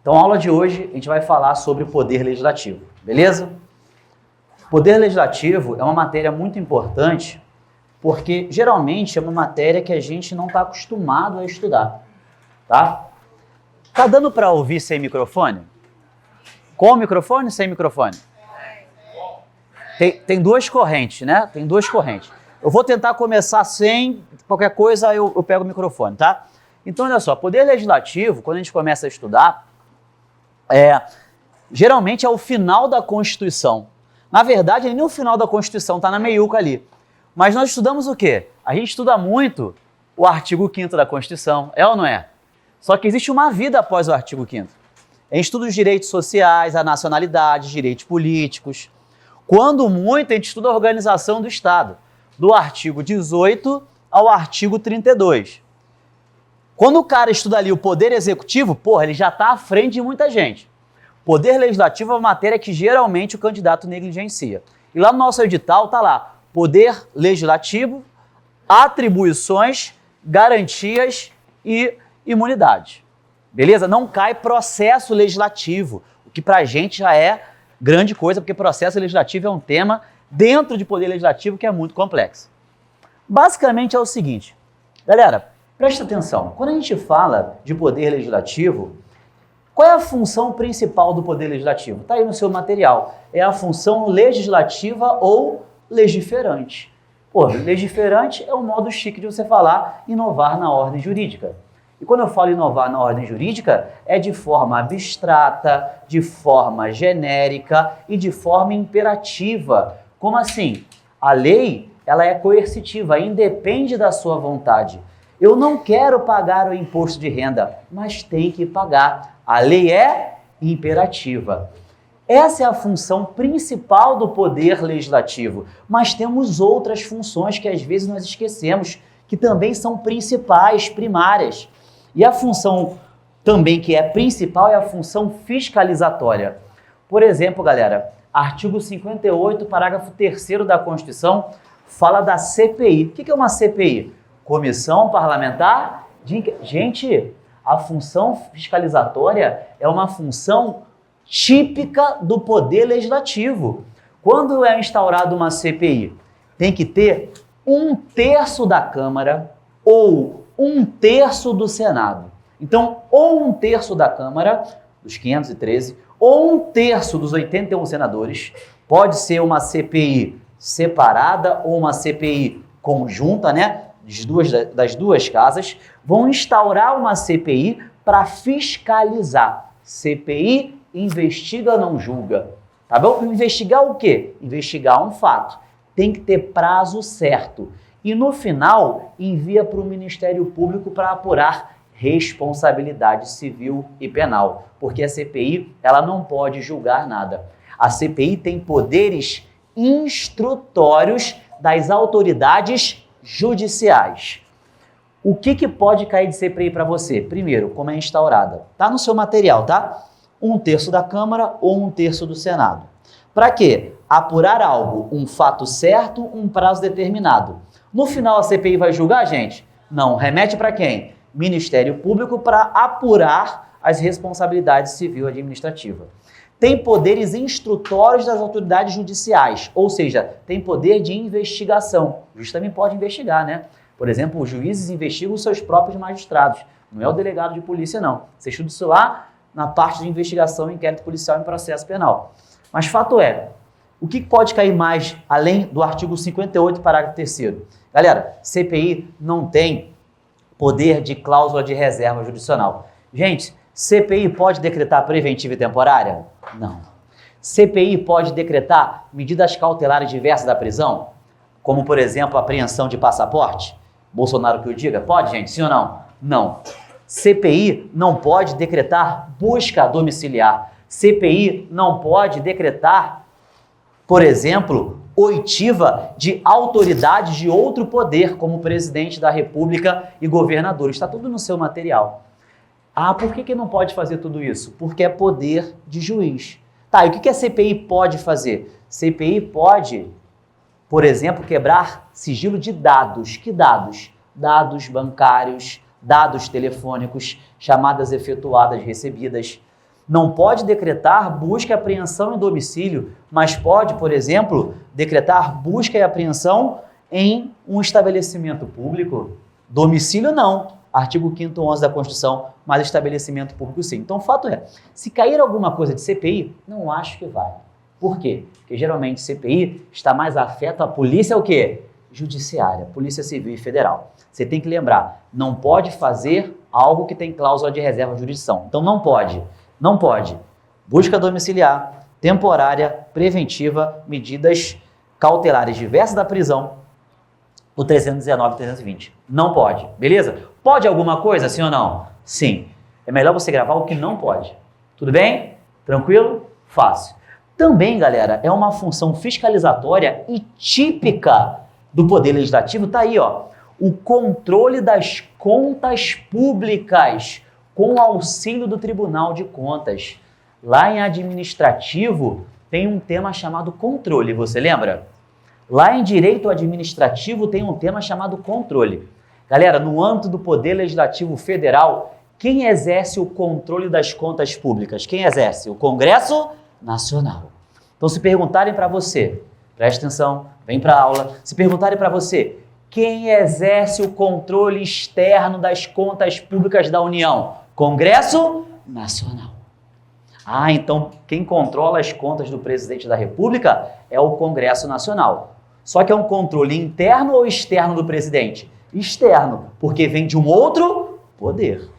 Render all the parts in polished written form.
Então, a aula de hoje, a gente vai falar sobre o poder legislativo, beleza? Poder legislativo é uma matéria muito importante porque, geralmente, é uma matéria que a gente não está acostumado a estudar, tá? Tá dando para ouvir sem microfone? Com microfone ou sem microfone? Tem duas correntes, né? Tem duas correntes. Eu vou tentar começar sem, qualquer coisa eu pego o microfone, tá? Então, olha só, poder legislativo, quando a gente começa a estudar, geralmente é o final da Constituição. Na verdade, nem o final da Constituição, tá na meiuca ali. Mas nós estudamos o quê? A gente estuda muito o artigo 5º da Constituição, é ou não é? Só que existe uma vida após o artigo 5º. A gente estuda os direitos sociais, a nacionalidade, direitos políticos. Quando muito, a gente estuda a organização do Estado, do artigo 18 ao artigo 32. Quando o cara estuda ali o poder executivo, ele já está à frente de muita gente. Poder legislativo é uma matéria que geralmente o candidato negligencia. E lá no nosso edital está lá, poder legislativo, atribuições, garantias e imunidade. Beleza? Não cai processo legislativo, o que pra gente já é grande coisa, porque processo legislativo é um tema dentro de poder legislativo que é muito complexo. Basicamente é o seguinte, galera, presta atenção, quando a gente fala de poder legislativo, qual é a função principal do poder legislativo? Está aí no seu material, é a função legislativa ou legiferante. Legiferante é um modo chique de você falar inovar na ordem jurídica. E quando eu falo inovar na ordem jurídica, é de forma abstrata, de forma genérica e de forma imperativa. Como assim? A lei, ela é coercitiva, independe da sua vontade. Eu não quero pagar o imposto de renda, mas tem que pagar. A lei é imperativa. Essa é a função principal do poder legislativo, mas temos outras funções que às vezes nós esquecemos, que também são principais, primárias. E a função também que é principal é a função fiscalizatória. Por exemplo, galera, artigo 58, parágrafo 3º da Constituição, fala da CPI. O que é uma CPI? Comissão Parlamentar de... Gente, a função fiscalizatória é uma função típica do poder legislativo. Quando é instaurada uma CPI, tem que ter 1/3 da Câmara ou 1/3 do Senado. Então, ou 1/3 da Câmara, dos 513, ou 1/3 dos 81 senadores, pode ser uma CPI separada ou uma CPI conjunta, né? Das duas casas, vão instaurar uma CPI para fiscalizar. CPI investiga, não julga. Tá bom? Investigar o quê? Investigar um fato. Tem que ter prazo certo. E no final, envia para o Ministério Público para apurar responsabilidade civil e penal. Porque a CPI, ela não pode julgar nada. A CPI tem poderes instrutórios das autoridades judiciais. O que pode cair de CPI para você? Primeiro, como é instaurada. Tá no seu material, tá? 1/3 da Câmara ou 1/3 do Senado. Para quê? Apurar algo, um fato certo, um prazo determinado. No final a CPI vai julgar, gente? Não. Remete para quem? Ministério Público para apurar as responsabilidades civil e administrativa. Tem poderes instrutórios das autoridades judiciais, ou seja, tem poder de investigação. O juiz também pode investigar, né? Por exemplo, os juízes investigam os seus próprios magistrados. Não é o delegado de polícia, não. Você estuda isso lá na parte de investigação, inquérito policial e processo penal. Mas fato é, o que pode cair mais além do artigo 58, parágrafo 3º? Galera, CPI não tem poder de cláusula de reserva judicial. Gente, CPI pode decretar preventiva e temporária? Não. CPI pode decretar medidas cautelares diversas da prisão? Como, por exemplo, apreensão de passaporte? Bolsonaro que o diga? Pode, gente? Sim ou não? Não. CPI não pode decretar busca domiciliar. CPI não pode decretar, por exemplo, oitiva de autoridades de outro poder, como presidente da República e governador. Está tudo no seu material. Ah, por que não pode fazer tudo isso? Porque é poder de juiz. Tá, e o que a CPI pode fazer? CPI pode, por exemplo, quebrar sigilo de dados. Que dados? Dados bancários, dados telefônicos, chamadas efetuadas, recebidas. Não pode decretar busca e apreensão em domicílio, mas pode, por exemplo, decretar busca e apreensão em um estabelecimento público. Domicílio não, artigo 5º 11 da Constituição, mas estabelecimento público sim. Então o fato é, se cair alguma coisa de CPI, não acho que vai. Por quê? Porque geralmente CPI está mais afeto à polícia o quê? Judiciária, Polícia Civil e Federal. Você tem que lembrar, não pode fazer algo que tem cláusula de reserva de jurisdição. Então não pode. Busca domiciliar, temporária, preventiva, medidas cautelares diversas da prisão, o 319 e 320. Não pode, beleza? Pode alguma coisa, sim ou não? Sim. É melhor você gravar o que não pode. Tudo bem? Tranquilo? Fácil. Também, galera, é uma função fiscalizatória e típica do Poder Legislativo, tá aí, ó. O controle das contas públicas com auxílio do Tribunal de Contas. Lá em administrativo tem um tema chamado controle, você lembra? Lá em direito administrativo tem um tema chamado controle. Galera, no âmbito do Poder Legislativo Federal, quem exerce o controle das contas públicas? Quem exerce? O Congresso Nacional. Então, se perguntarem para você, preste atenção, vem para a aula, se perguntarem para você, quem exerce o controle externo das contas públicas da União? Congresso Nacional. Ah, então quem controla as contas do presidente da República é o Congresso Nacional. Só que é um controle interno ou externo do presidente? Externo, porque vem de um outro poder.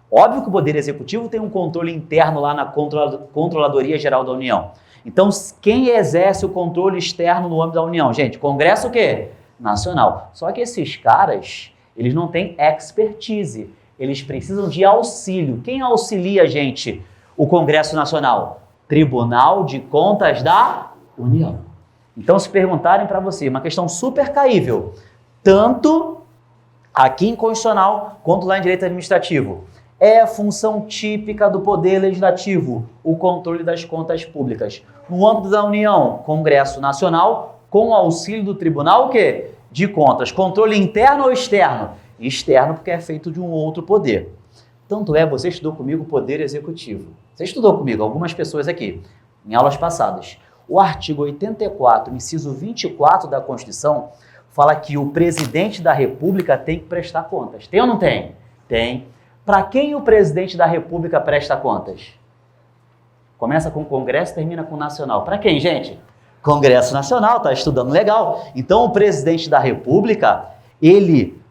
Óbvio que o Poder Executivo tem um controle interno lá na Controladoria Geral da União. Então, quem exerce o controle externo no âmbito da União? Gente, Congresso o quê? Nacional. Só que esses caras, eles não têm expertise. Eles precisam de auxílio. Quem auxilia, gente, o Congresso Nacional? Tribunal de Contas da União. Então, se perguntarem para você, uma questão super caível, tanto aqui em Constitucional quanto lá em Direito Administrativo, é função típica do Poder Legislativo, o controle das contas públicas. No âmbito da União, Congresso Nacional, com auxílio do Tribunal o quê? De Contas. Controle interno ou externo? Externo, porque é feito de um outro poder. Tanto é, você estudou comigo o Poder Executivo. Você estudou comigo, algumas pessoas aqui, em aulas passadas. O artigo 84, inciso 24 da Constituição, fala que o presidente da República tem que prestar contas. Tem ou não tem? Tem. Para quem o presidente da República presta contas? Começa com o Congresso e termina com o Nacional. Para quem, gente? Congresso Nacional, tá estudando legal. Então, o presidente da República, ele,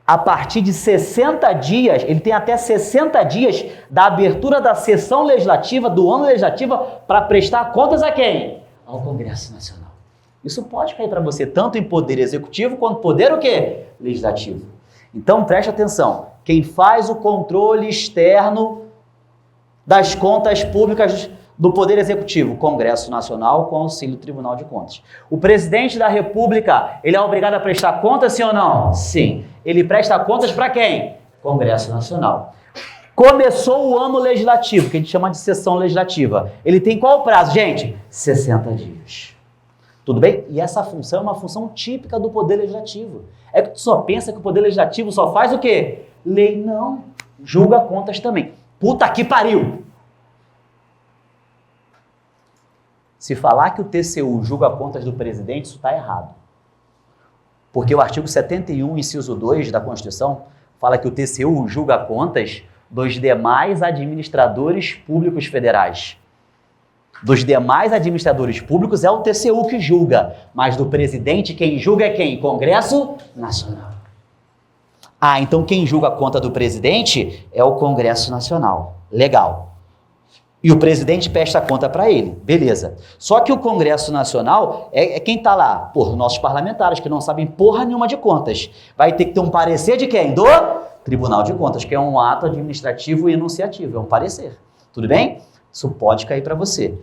a partir de 60 dias, ele tem até 60 dias da abertura da sessão legislativa, do ano legislativo, para prestar contas a quem? Ao Congresso Nacional. Isso pode cair para você, tanto em poder executivo, quanto poder o quê? Legislativo. Então, preste atenção. Quem faz o controle externo das contas públicas do Poder Executivo, Congresso Nacional, com auxílio do Tribunal de Contas. O presidente da República, ele é obrigado a prestar contas, sim ou não? Sim. Ele presta contas para quem? Congresso Nacional. Começou o ano legislativo, que a gente chama de sessão legislativa. Ele tem qual prazo, gente? 60 dias. Tudo bem? E essa função é uma função típica do Poder Legislativo. É que tu só pensa que o Poder Legislativo só faz o quê? Lei não. Julga contas também. Puta que pariu! Se falar que o TCU julga contas do presidente, isso está errado. Porque o artigo 71, inciso 2 da Constituição, fala que o TCU julga contas dos demais administradores públicos federais. Dos demais administradores públicos é o TCU que julga, mas do presidente quem julga é quem? Congresso Nacional. Ah, então quem julga a conta do presidente é o Congresso Nacional. Legal. E o presidente presta conta para ele. Beleza. Só que o Congresso Nacional é quem está lá? Porra, nossos parlamentares que não sabem porra nenhuma de contas. Vai ter que ter um parecer de quem? Do Tribunal de Contas, que é um ato administrativo e enunciativo. É um parecer. Tudo bem? Isso pode cair para você.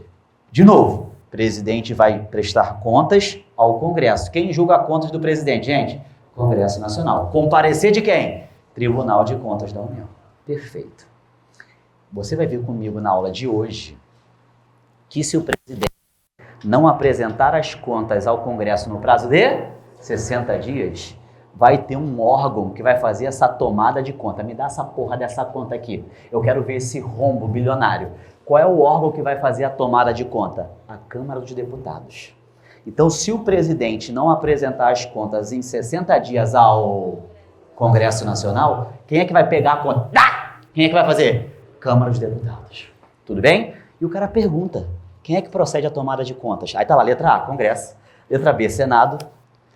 De novo, o presidente vai prestar contas ao Congresso. Quem julga contas do presidente, gente? Congresso Nacional. Com parecer de quem? Tribunal de Contas da União. Perfeito. Você vai ver comigo na aula de hoje que se o presidente não apresentar as contas ao Congresso no prazo de 60 dias, vai ter um órgão que vai fazer essa tomada de conta. Me dá essa porra dessa conta aqui. Eu quero ver esse rombo bilionário. Qual é o órgão que vai fazer a tomada de conta? A Câmara dos Deputados. Então, se o presidente não apresentar as contas em 60 dias ao Congresso Nacional, quem é que vai pegar a conta? Quem é que vai fazer? Câmara dos Deputados. Tudo bem? E o cara pergunta, quem é que procede à tomada de contas? Aí tá lá, letra A, Congresso. Letra B, Senado.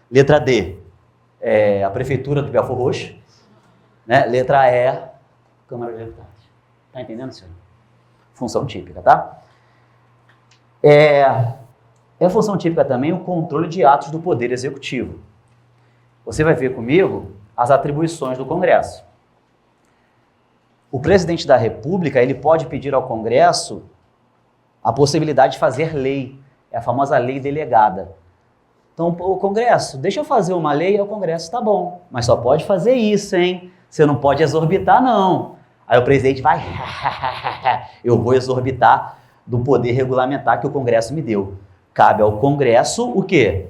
Letra D, a Prefeitura do Belfor Roxo. Né? Letra E, Câmara dos Deputados. Tá entendendo, senhor? Função típica, tá? É função típica também o controle de atos do Poder Executivo. Você vai ver comigo as atribuições do Congresso. O presidente da República, ele pode pedir ao Congresso a possibilidade de fazer lei. É a famosa lei delegada. Então, o Congresso, deixa eu fazer uma lei, aí o Congresso, tá bom, mas só pode fazer isso, hein? Você não pode exorbitar, não. Aí o presidente vai, eu vou exorbitar do poder regulamentar que o Congresso me deu. Cabe ao Congresso o quê?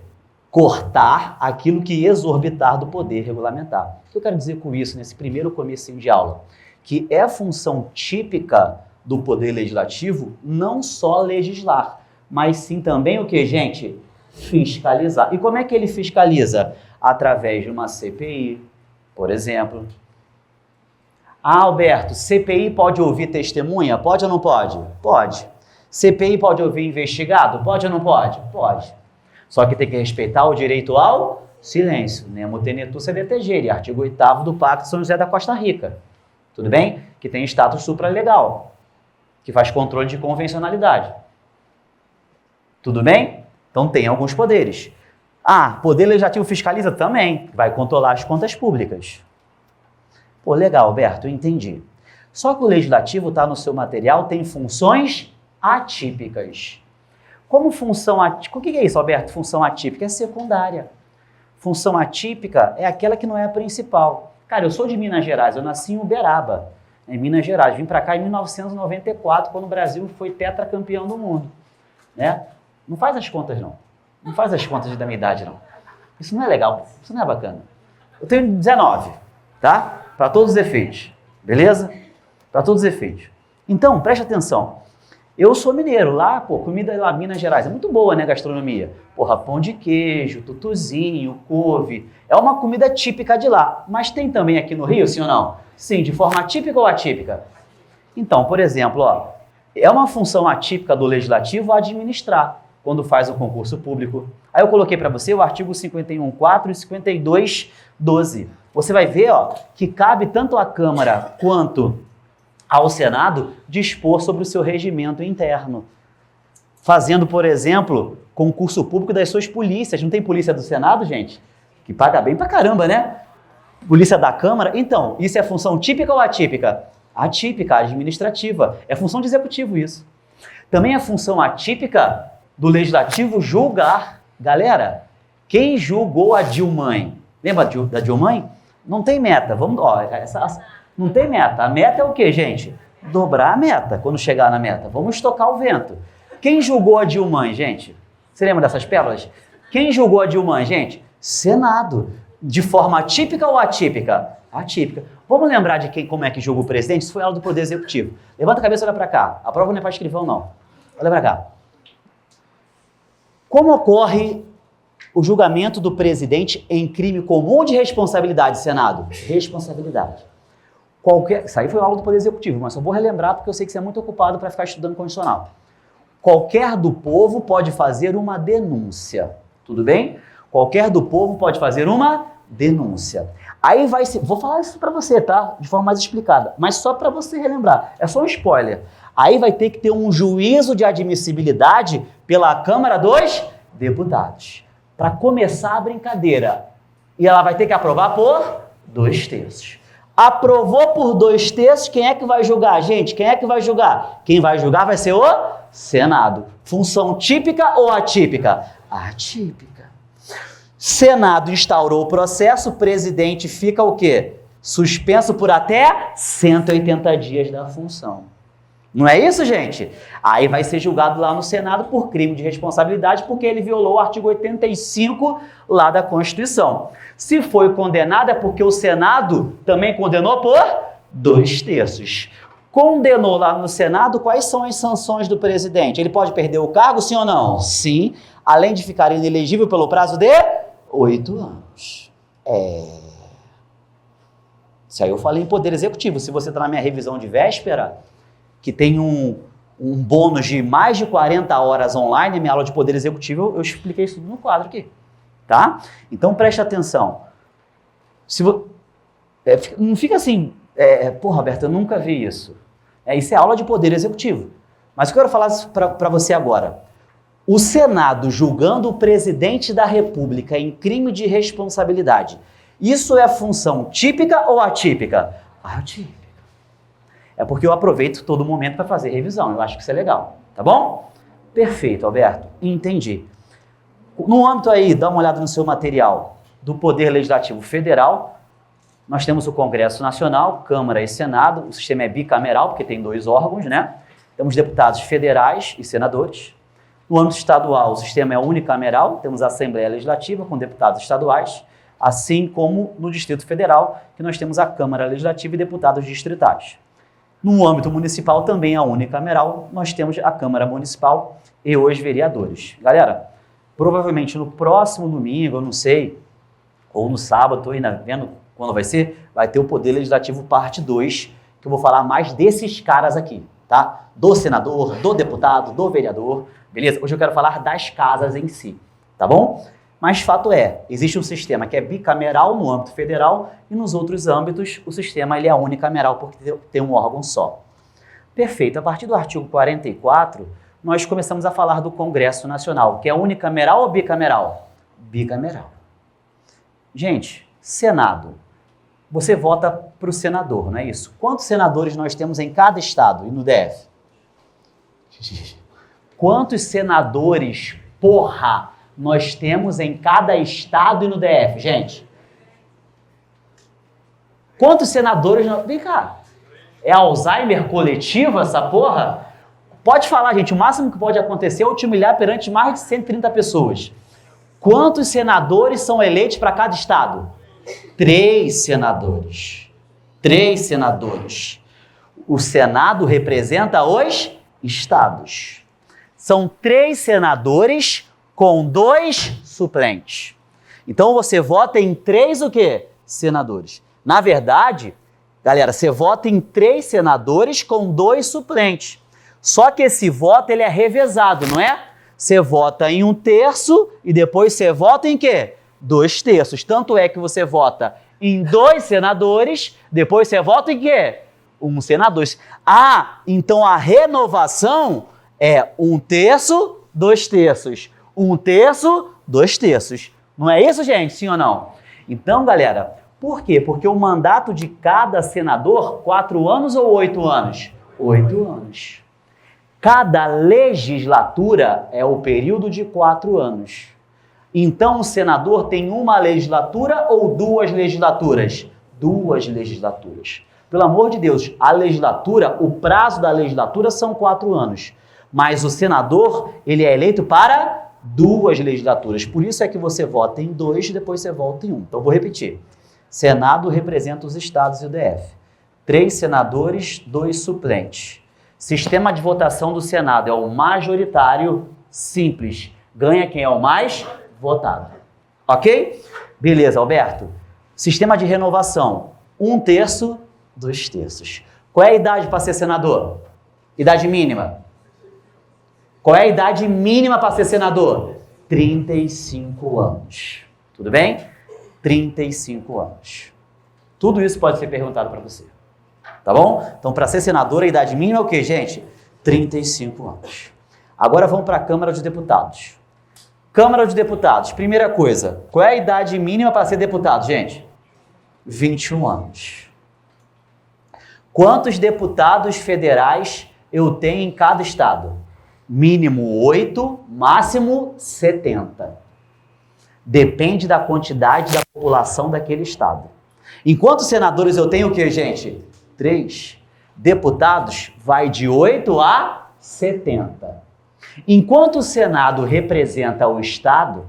Cortar aquilo que exorbitar do poder regulamentar. O que eu quero dizer com isso nesse primeiro comecinho de aula? Que é função típica do Poder Legislativo não só legislar, mas sim também o que, gente? Fiscalizar. E como é que ele fiscaliza? Através de uma CPI, por exemplo. Ah, Alberto, CPI pode ouvir testemunha? Pode ou não pode? Pode. CPI pode ouvir investigado? Pode ou não pode? Pode. Só que tem que respeitar o direito ao silêncio. Nemo tenetur sedetagere, artigo 8º do Pacto de São José da Costa Rica. Tudo bem? Que tem status supralegal, que faz controle de convencionalidade. Tudo bem? Então tem alguns poderes. Ah, Poder Legislativo fiscaliza também, vai controlar as contas públicas. Pô, legal, Alberto, eu entendi. Só que o Legislativo está no seu material, tem funções atípicas. Como função atípica, o que é isso, Alberto? Função atípica é secundária. Função atípica é aquela que não é a principal. Cara, eu sou de Minas Gerais, eu nasci em Uberaba, em Minas Gerais. Vim para cá em 1994, quando o Brasil foi tetracampeão do mundo. Né? Não faz as contas, não. Não faz as contas da minha idade, não. Isso não é legal, isso não é bacana. Eu tenho 19, tá? Para todos os efeitos, beleza? Para todos os efeitos. Então, preste atenção. Eu sou mineiro, lá, pô, comida lá, Minas Gerais, é muito boa, né, gastronomia? Porra, pão de queijo, tutuzinho, couve, é uma comida típica de lá. Mas tem também aqui no Rio, sim ou não? Sim, de forma típica ou atípica? Então, por exemplo, ó, é uma função atípica do Legislativo administrar, quando faz o concurso público. Aí eu coloquei para você o artigo 51.4 e 52.12. Você vai ver, ó, que cabe tanto à Câmara quanto ao Senado dispor sobre o seu regimento interno. Fazendo, por exemplo, concurso público das suas polícias. Não tem polícia do Senado, gente? Que paga bem pra caramba, né? Polícia da Câmara. Então, isso é função típica ou atípica? Atípica, administrativa. É função de executivo isso. Também é função atípica do Legislativo julgar. Galera, quem julgou a Dilmãe? Lembra da Dilmãe? Não tem meta. Vamos, ó, não tem meta. A meta é o quê, gente? Dobrar a meta quando chegar na meta. Vamos estocar o vento. Quem julgou a Dilmãe, gente? Você lembra dessas pérolas? Quem julgou a Dilmãe, gente? Senado. De forma atípica ou atípica? Atípica. Vamos lembrar de como é que julga o presidente? Isso foi aula do Poder Executivo. Levanta a cabeça e olha para cá. A prova não é para escrivão, não. Olha para cá. Como ocorre o julgamento do presidente em crime comum de responsabilidade, Senado? Responsabilidade. Isso aí foi aula do Poder Executivo, mas só vou relembrar porque eu sei que você é muito ocupado para ficar estudando constitucional. Qualquer do povo pode fazer uma denúncia. Tudo bem? Qualquer do povo pode fazer uma denúncia. Aí vai ser... Vou falar isso para você, tá? De forma mais explicada. Mas só para você relembrar. É só um spoiler. Aí vai ter que ter um juízo de admissibilidade pela Câmara dos Deputados. Para começar a brincadeira. E ela vai ter que aprovar por 2/3. Aprovou por 2/3, quem é que vai julgar, gente? Quem é que vai julgar? Quem vai julgar vai ser o Senado. Função típica ou atípica? Atípica. Senado instaurou o processo, o presidente fica o quê? Suspenso por até 180 dias da função. Não é isso, gente? Aí vai ser julgado lá no Senado por crime de responsabilidade, porque ele violou o artigo 85 lá da Constituição. Se foi condenado é porque o Senado também condenou por 2/3. condenou lá no Senado, quais são as sanções do presidente? Ele pode perder o cargo, sim ou não? Sim, além de ficar inelegível pelo prazo de 8 anos. Isso aí eu falei em poder executivo. Se você está na minha revisão de véspera, que tem um bônus de mais de 40 horas online, minha aula de poder executivo, eu expliquei isso tudo no quadro aqui, tá? Então preste atenção. Não fica assim, pô, Roberto, eu nunca vi isso. Isso é aula de poder executivo. Mas eu quero falar para você agora. O Senado julgando o presidente da República em crime de responsabilidade, isso é função típica ou atípica? Atípica. É porque eu aproveito todo momento para fazer revisão. Eu acho que isso é legal, tá bom? Perfeito, Alberto. Entendi. No âmbito aí, dá uma olhada no seu material do Poder Legislativo Federal, nós temos o Congresso Nacional, Câmara e Senado, o sistema é bicameral, porque tem 2 órgãos, né? Temos deputados federais e senadores. No âmbito estadual, o sistema é unicameral, temos a Assembleia Legislativa com deputados estaduais, assim como no Distrito Federal, que nós temos a Câmara Legislativa e deputados distritais. No âmbito municipal, também é unicameral, nós temos a Câmara Municipal e os vereadores. Galera, provavelmente no próximo domingo, eu não sei, ou no sábado, estou ainda vendo quando vai ser, vai ter o Poder Legislativo parte 2, que eu vou falar mais desses caras aqui, tá? Do senador, do deputado, do vereador, beleza? Hoje eu quero falar das casas em si, tá bom? Mas fato é, existe um sistema que é bicameral no âmbito federal e nos outros âmbitos o sistema ele é unicameral porque tem um órgão só. Perfeito, a partir do artigo 44, nós começamos a falar do Congresso Nacional, que é unicameral ou bicameral? Bicameral. Gente, Senado. Você vota para o senador, não é isso? Quantos senadores nós temos em cada estado e no DF? Quantos senadores, porra, nós temos em cada estado e no DF, gente? Quantos senadores... Vem cá, é Alzheimer coletivo essa porra? Pode falar, gente, o máximo que pode acontecer é eu te humilhar perante mais de 130 pessoas. Quantos senadores são eleitos para cada estado? 3 senadores. 3 senadores. O Senado representa os estados. São 3 senadores com 2 suplentes. Então você vota em 3 o quê? Senadores. Na verdade, galera, você vota em 3 senadores com 2 suplentes. Só que esse voto ele é revezado, não é? Você vota em 1/3 e depois você vota em quê? 2/3. Tanto é que você vota em 2 senadores, depois você vota em quê? 1 senador. Ah, então a renovação é 1/3, 2/3. 1/3, 2/3. Não é isso, gente? Sim ou não? Então, galera, por quê? Porque o mandato de cada senador, 4 anos ou 8 anos? 8 anos. Cada legislatura é o período de 4 anos. Então, o senador tem uma legislatura ou 2 legislaturas? 2 legislaturas. Pelo amor de Deus, a legislatura, o prazo da legislatura são 4 anos. Mas o senador, ele é eleito para 2 legislaturas. Por isso é que você vota em 2 e depois você vota em 1. Então, vou repetir. Senado representa os estados e o DF. 3 senadores, 2 suplentes. Sistema de votação do Senado é o majoritário simples. Ganha quem é o mais votado. Ok? Beleza, Alberto. Sistema de renovação. 1/3, 2/3. Qual é a idade para ser senador? Idade mínima. Qual é a idade mínima para ser senador? 35 anos. Tudo bem? 35 anos. Tudo isso pode ser perguntado para você. Tá bom? Então, para ser senador, a idade mínima é o quê, gente? 35 anos. Agora vamos para a Câmara de Deputados. Câmara de Deputados, primeira coisa, qual é a idade mínima para ser deputado, gente? 21 anos. Quantos deputados federais eu tenho em cada estado? Mínimo 8, máximo 70. Depende da quantidade da população daquele estado. Em quantos senadores eu tenho o quê, gente? 3. Deputados vai de 8 a 70. Enquanto o Senado representa o Estado,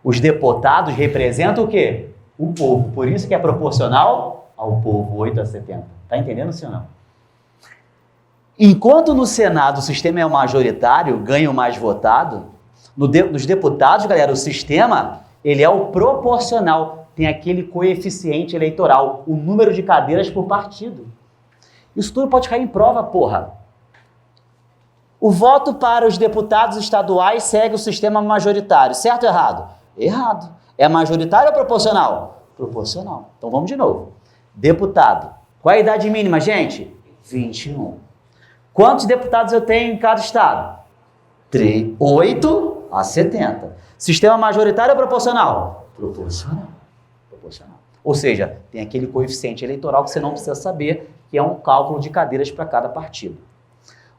os deputados representam o quê? O povo. Por isso que é proporcional ao povo, 8 a 70. Tá entendendo, sim ou não? Enquanto no Senado o sistema é majoritário, ganha o mais votado, nos deputados, galera, o sistema ele é o proporcional, tem aquele coeficiente eleitoral, o número de cadeiras por partido. Isso tudo pode cair em prova, porra. O voto para os deputados estaduais segue o sistema majoritário, certo ou errado? Errado. É majoritário ou proporcional? Proporcional. Então vamos de novo. Deputado. Qual é a idade mínima, gente? 21. Quantos deputados eu tenho em cada estado? 8 a 70. Sistema majoritário ou proporcional? Proporcional. Proporcional. Ou seja, tem aquele coeficiente eleitoral que você não precisa saber, que é um cálculo de cadeiras para cada partido.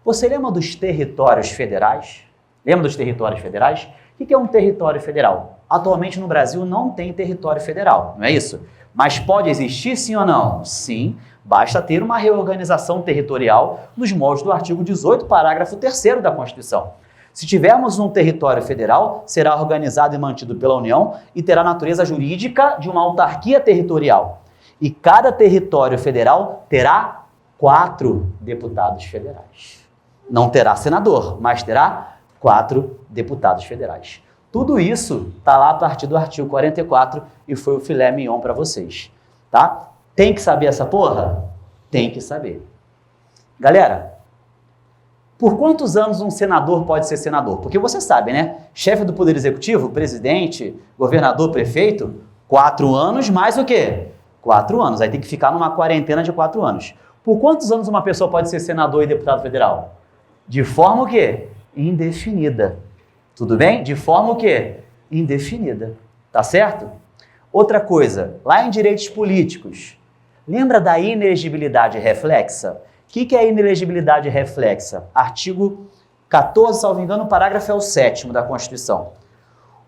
Você lembra dos territórios federais? Lembra dos territórios federais? O que é um território federal? Atualmente no Brasil não tem território federal, não é isso? Mas pode existir sim ou não? Sim, basta ter uma reorganização territorial nos moldes do artigo 18, parágrafo 3º da Constituição. Se tivermos um território federal, será organizado e mantido pela União e terá natureza jurídica de uma autarquia territorial. E cada território federal terá 4 deputados federais. Não terá senador, mas terá 4 deputados federais. Tudo isso está lá a partir do artigo 44 e foi o filé mignon para vocês, tá? Tem que saber essa porra? Tem que saber. Galera, por quantos anos um senador pode ser senador? Porque você sabe, né? Chefe do Poder Executivo, presidente, governador, prefeito, 4 anos mais o quê? 4 anos. Aí tem que ficar numa quarentena de 4 anos. Por quantos anos uma pessoa pode ser senador e deputado federal? De forma o quê? Indefinida. Tudo bem? De forma o quê? Indefinida. Tá certo? Outra coisa, lá em direitos políticos, lembra da inelegibilidade reflexa? O que é a inelegibilidade reflexa? Artigo 14, salvo engano, o parágrafo é o 7º da Constituição.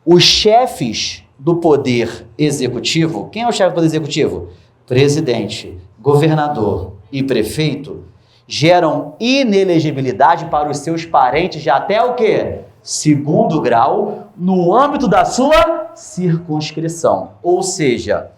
Os chefes do Poder Executivo, quem é o chefe do Poder Executivo? Presidente, governador e prefeito, geram inelegibilidade para os seus parentes de até o quê? 2º grau, no âmbito da sua circunscrição. Ou seja,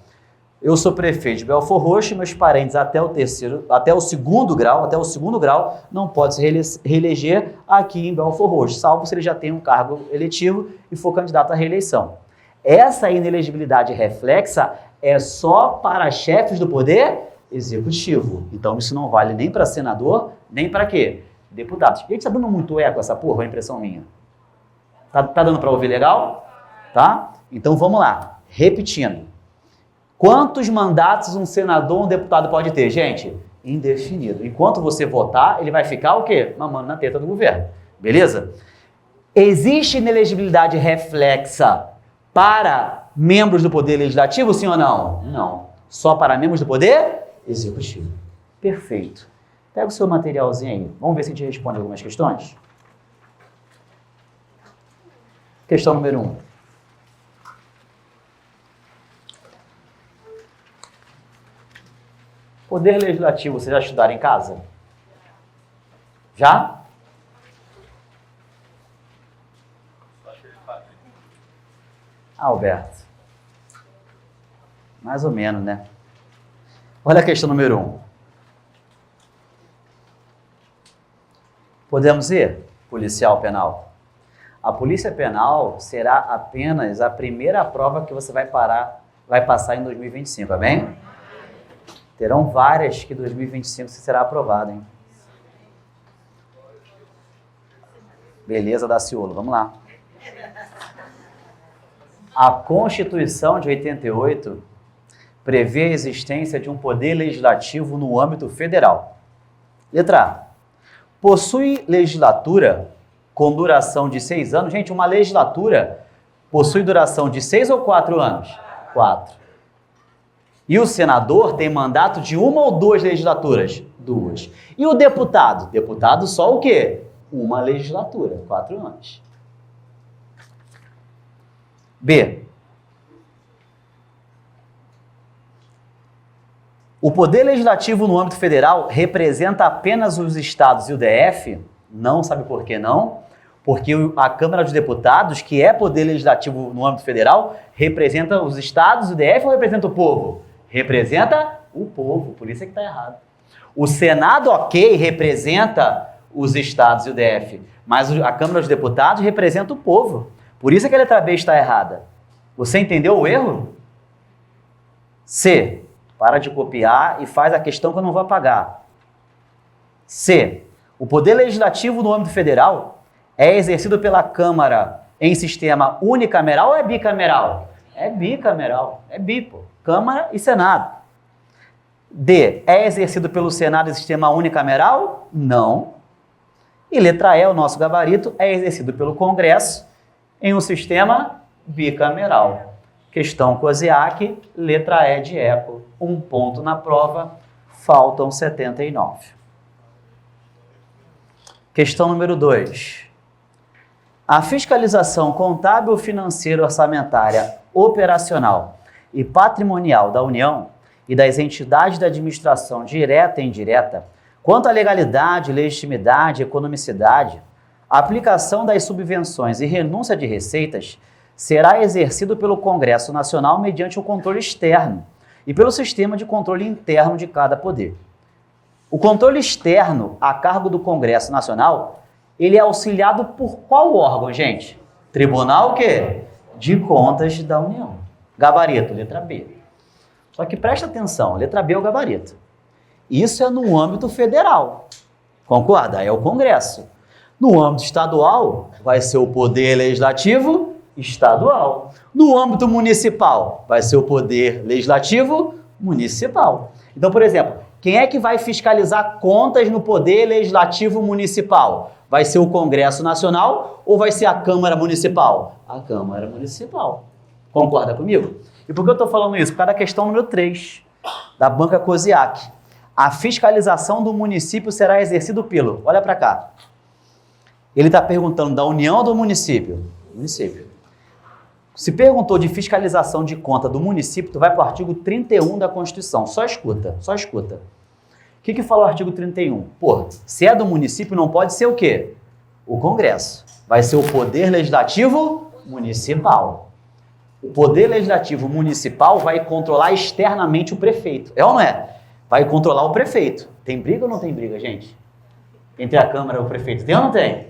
eu sou prefeito de Belfor Roxo e meus parentes até o 2º grau, não podem se reeleger aqui em Belfor Roxo, salvo se ele já tem um cargo eletivo e for candidato à reeleição. Essa inelegibilidade reflexa é só para chefes do Poder Executivo. Então isso não vale nem para senador, nem para quê? Deputados. Gente, está dando muito eco essa porra, é impressão minha. Tá dando para ouvir legal? Tá? Então vamos lá. Repetindo. Quantos mandatos um senador ou um deputado pode ter? Gente, indefinido. Enquanto você votar, ele vai ficar o quê? Mamando na teta do governo. Beleza? Existe inelegibilidade reflexa para membros do Poder Legislativo, sim ou não? Não. Só para membros do Poder Executivo. Perfeito. Pega o seu materialzinho aí. Vamos ver se a gente responde algumas questões. Questão número 1. Poder Legislativo, vocês já estudaram em casa? Já? Alberto. Mais ou menos, né? Olha a questão número 1. Podemos ir? Policial penal. A polícia penal será apenas a primeira prova que você vai passar em 2025, amém? Terão várias que em 2025 você será aprovado, hein? Beleza, Daciolo, vamos lá. A Constituição de 88 prevê a existência de um poder legislativo no âmbito federal. Letra A. Possui legislatura com duração de 6 anos. Gente, uma legislatura possui duração de 6 ou 4 anos? 4. E o senador tem mandato de 1 ou 2 legislaturas? 2. E o deputado? Deputado só o quê? 1 legislatura, 4 anos. B. O poder legislativo no âmbito federal representa apenas os estados e o DF? Não, sabe por que não? Porque a Câmara dos Deputados, que é poder legislativo no âmbito federal, representa os estados e o DF ou representa o povo? Representa o povo, por isso é que está errado. O Senado, ok, representa os estados e o DF, mas a Câmara dos Deputados representa o povo. Por isso é que a letra B está errada. Você entendeu o erro? C. Para de copiar e faz a questão que eu não vou apagar. C. O poder legislativo no âmbito federal é exercido pela Câmara em sistema unicameral ou é bicameral? É bicameral. É bipo. Câmara e Senado. D. É exercido pelo Senado em sistema unicameral? Não. E letra E, o nosso gabarito, é exercido pelo Congresso em um sistema bicameral. Questão COSEAC, letra E de eco. 1 ponto na prova, faltam 79. Questão número 2. A fiscalização contábil, financeira, orçamentária, operacional e patrimonial da União e das entidades da administração direta e indireta, quanto à legalidade, legitimidade, economicidade, a aplicação das subvenções e renúncia de receitas será exercido pelo Congresso Nacional mediante o controle externo e pelo sistema de controle interno de cada poder. O controle externo a cargo do Congresso Nacional, ele é auxiliado por qual âorgão, gente? Tribunal o quê? De Contas da União. Gabarito, letra B. Só que presta atenção, letra B é o gabarito. Isso é no âmbito federal. Concorda? É o Congresso. No âmbito estadual, vai ser o Poder Legislativo estadual. No âmbito municipal, vai ser o Poder Legislativo municipal. Então, por exemplo, quem é que vai fiscalizar contas no Poder Legislativo municipal? Vai ser o Congresso Nacional ou vai ser a Câmara Municipal? A Câmara Municipal. Concorda comigo? E por que eu estou falando isso? Por causa da questão número 3, da banca COSEAC. A fiscalização do município será exercida pelo... Olha para cá. Ele está perguntando da União ou do município? Município. Se perguntou de fiscalização de conta do município, tu vai para o artigo 31 da Constituição. Só escuta, só escuta. O que fala o artigo 31? Pô, se é do município, não pode ser o quê? O Congresso. Vai ser o Poder Legislativo Municipal. O Poder Legislativo Municipal vai controlar externamente o prefeito. É ou não é? Vai controlar o prefeito. Tem briga ou não tem briga, gente? Entre a Câmara e o prefeito. Tem ou não tem?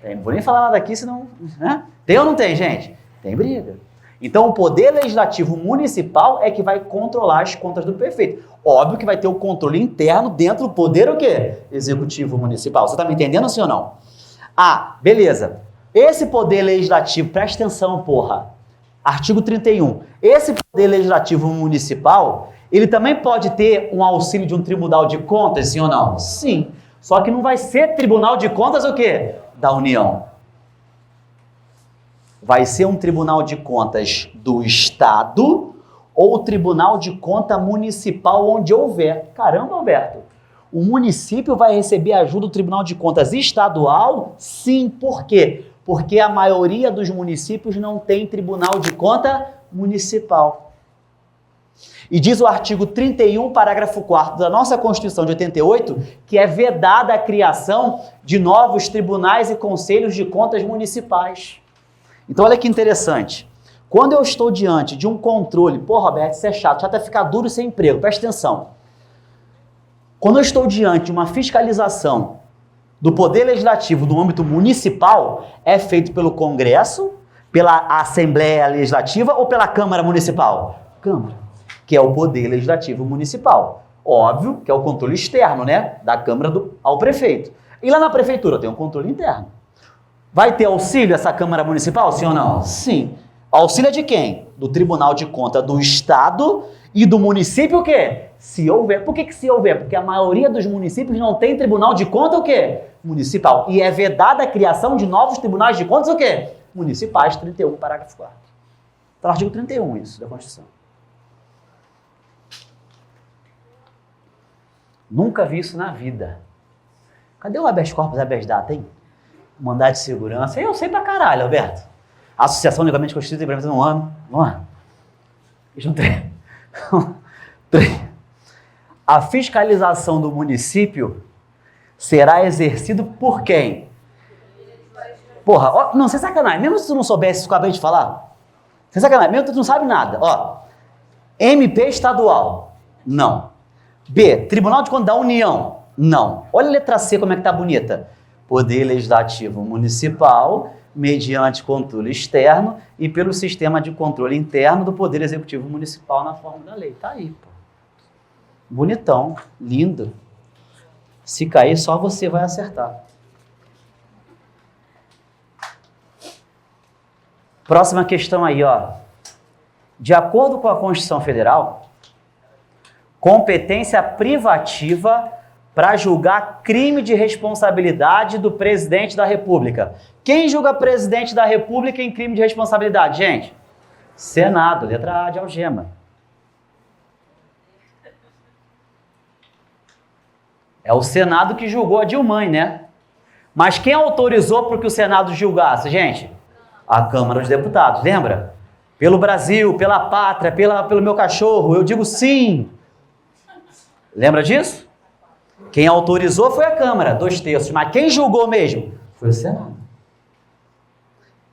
Tem. Não vou nem falar nada aqui, senão... Né? Tem ou não tem, gente? Tem briga. Então, o Poder Legislativo Municipal é que vai controlar as contas do prefeito. Óbvio que vai ter o controle interno dentro do Poder o quê? Executivo Municipal. Você está me entendendo, sim ou não? Ah, beleza. Esse Poder Legislativo, presta atenção, porra. Artigo 31. Esse Poder Legislativo Municipal, ele também pode ter um auxílio de um Tribunal de Contas, sim ou não? Sim. Só que não vai ser Tribunal de Contas o quê? Da União. Vai ser um Tribunal de Contas do Estado ou Tribunal de Conta Municipal onde houver. Caramba, Alberto, o município vai receber ajuda do Tribunal de Contas Estadual? Sim, por quê? Porque a maioria dos municípios não tem Tribunal de Conta Municipal. E diz o artigo 31, parágrafo 4º da nossa Constituição de 88, que é vedada a criação de novos tribunais e conselhos de contas municipais. Então, olha que interessante. Quando eu estou diante de um controle... Pô, Roberto, isso é chato é ficar duro sem emprego. Presta atenção. Quando eu estou diante de uma fiscalização do Poder Legislativo no âmbito municipal, é feito pelo Congresso, pela Assembleia Legislativa ou pela Câmara Municipal? Câmara, que é o Poder Legislativo Municipal. Óbvio que é o controle externo, né? Da Câmara ao prefeito. E lá na Prefeitura tem um controle interno. Vai ter auxílio essa Câmara Municipal, sim ou não? Sim. Auxílio é de quem? Do Tribunal de Conta do Estado e do município o quê? Se houver. Por que se houver? Porque a maioria dos municípios não tem Tribunal de Conta o quê? Municipal. E é vedada a criação de novos tribunais de contas o quê? Municipais, 31, parágrafo 4º. Então, artigo 31, isso, da Constituição. Nunca vi isso na vida. Cadê o habeas corpus, habeas data, hein? Mandado de segurança. Eu sei pra caralho, Alberto. Associação legalmente constituída e previsão no ano. Vamos lá. Questão 3. A fiscalização do município será exercida por quem? Porra, ó, não, sem sacanagem. Mesmo se tu não soubesse isso que eu acabei de falar, sem sacanagem, mesmo que tu não sabe nada. Ó, MP estadual. Não. B, Tribunal de Contas da União. Não. Olha a letra C como é que tá bonita. Poder Legislativo Municipal, mediante controle externo e pelo sistema de controle interno do Poder Executivo Municipal na forma da lei. Tá aí, pô. Bonitão, lindo. Se cair, só você vai acertar. Próxima questão aí, ó. De acordo com a Constituição Federal, competência privativa para julgar crime de responsabilidade do presidente da República. Quem julga presidente da República em crime de responsabilidade, gente? Senado, letra A de algema. É o Senado que julgou a Dilma, né? Mas quem autorizou para que o Senado julgasse, gente? A Câmara dos Deputados, lembra? Pelo Brasil, pela pátria, pelo meu cachorro, eu digo sim. Lembra disso? Quem autorizou foi a Câmara, 2/3, mas quem julgou mesmo? Foi o Senado.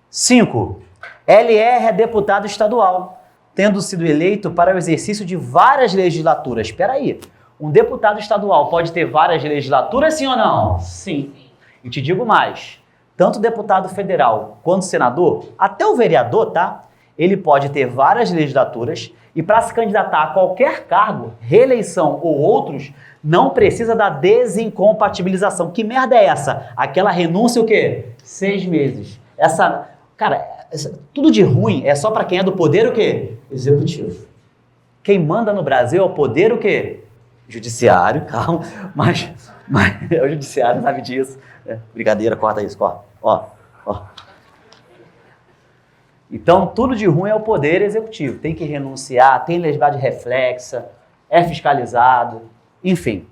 5. LR é deputado estadual, tendo sido eleito para o exercício de várias legislaturas. Espera aí, um deputado estadual pode ter várias legislaturas, sim ou não? Sim. E te digo mais, tanto deputado federal quanto senador, até o vereador, tá? Ele pode ter várias legislaturas e para se candidatar a qualquer cargo, reeleição ou outros, não precisa da desincompatibilização. Que merda é essa? Aquela renúncia o quê? 6 meses. Tudo de ruim é só para quem é do poder o quê? Executivo. Quem manda no Brasil é o poder o quê? Judiciário, calma, mas o judiciário sabe disso. Brincadeira, corta isso, corta. Ó. Então, tudo de ruim é o poder executivo. Tem que renunciar, tem legislatividade reflexa, é fiscalizado, enfim.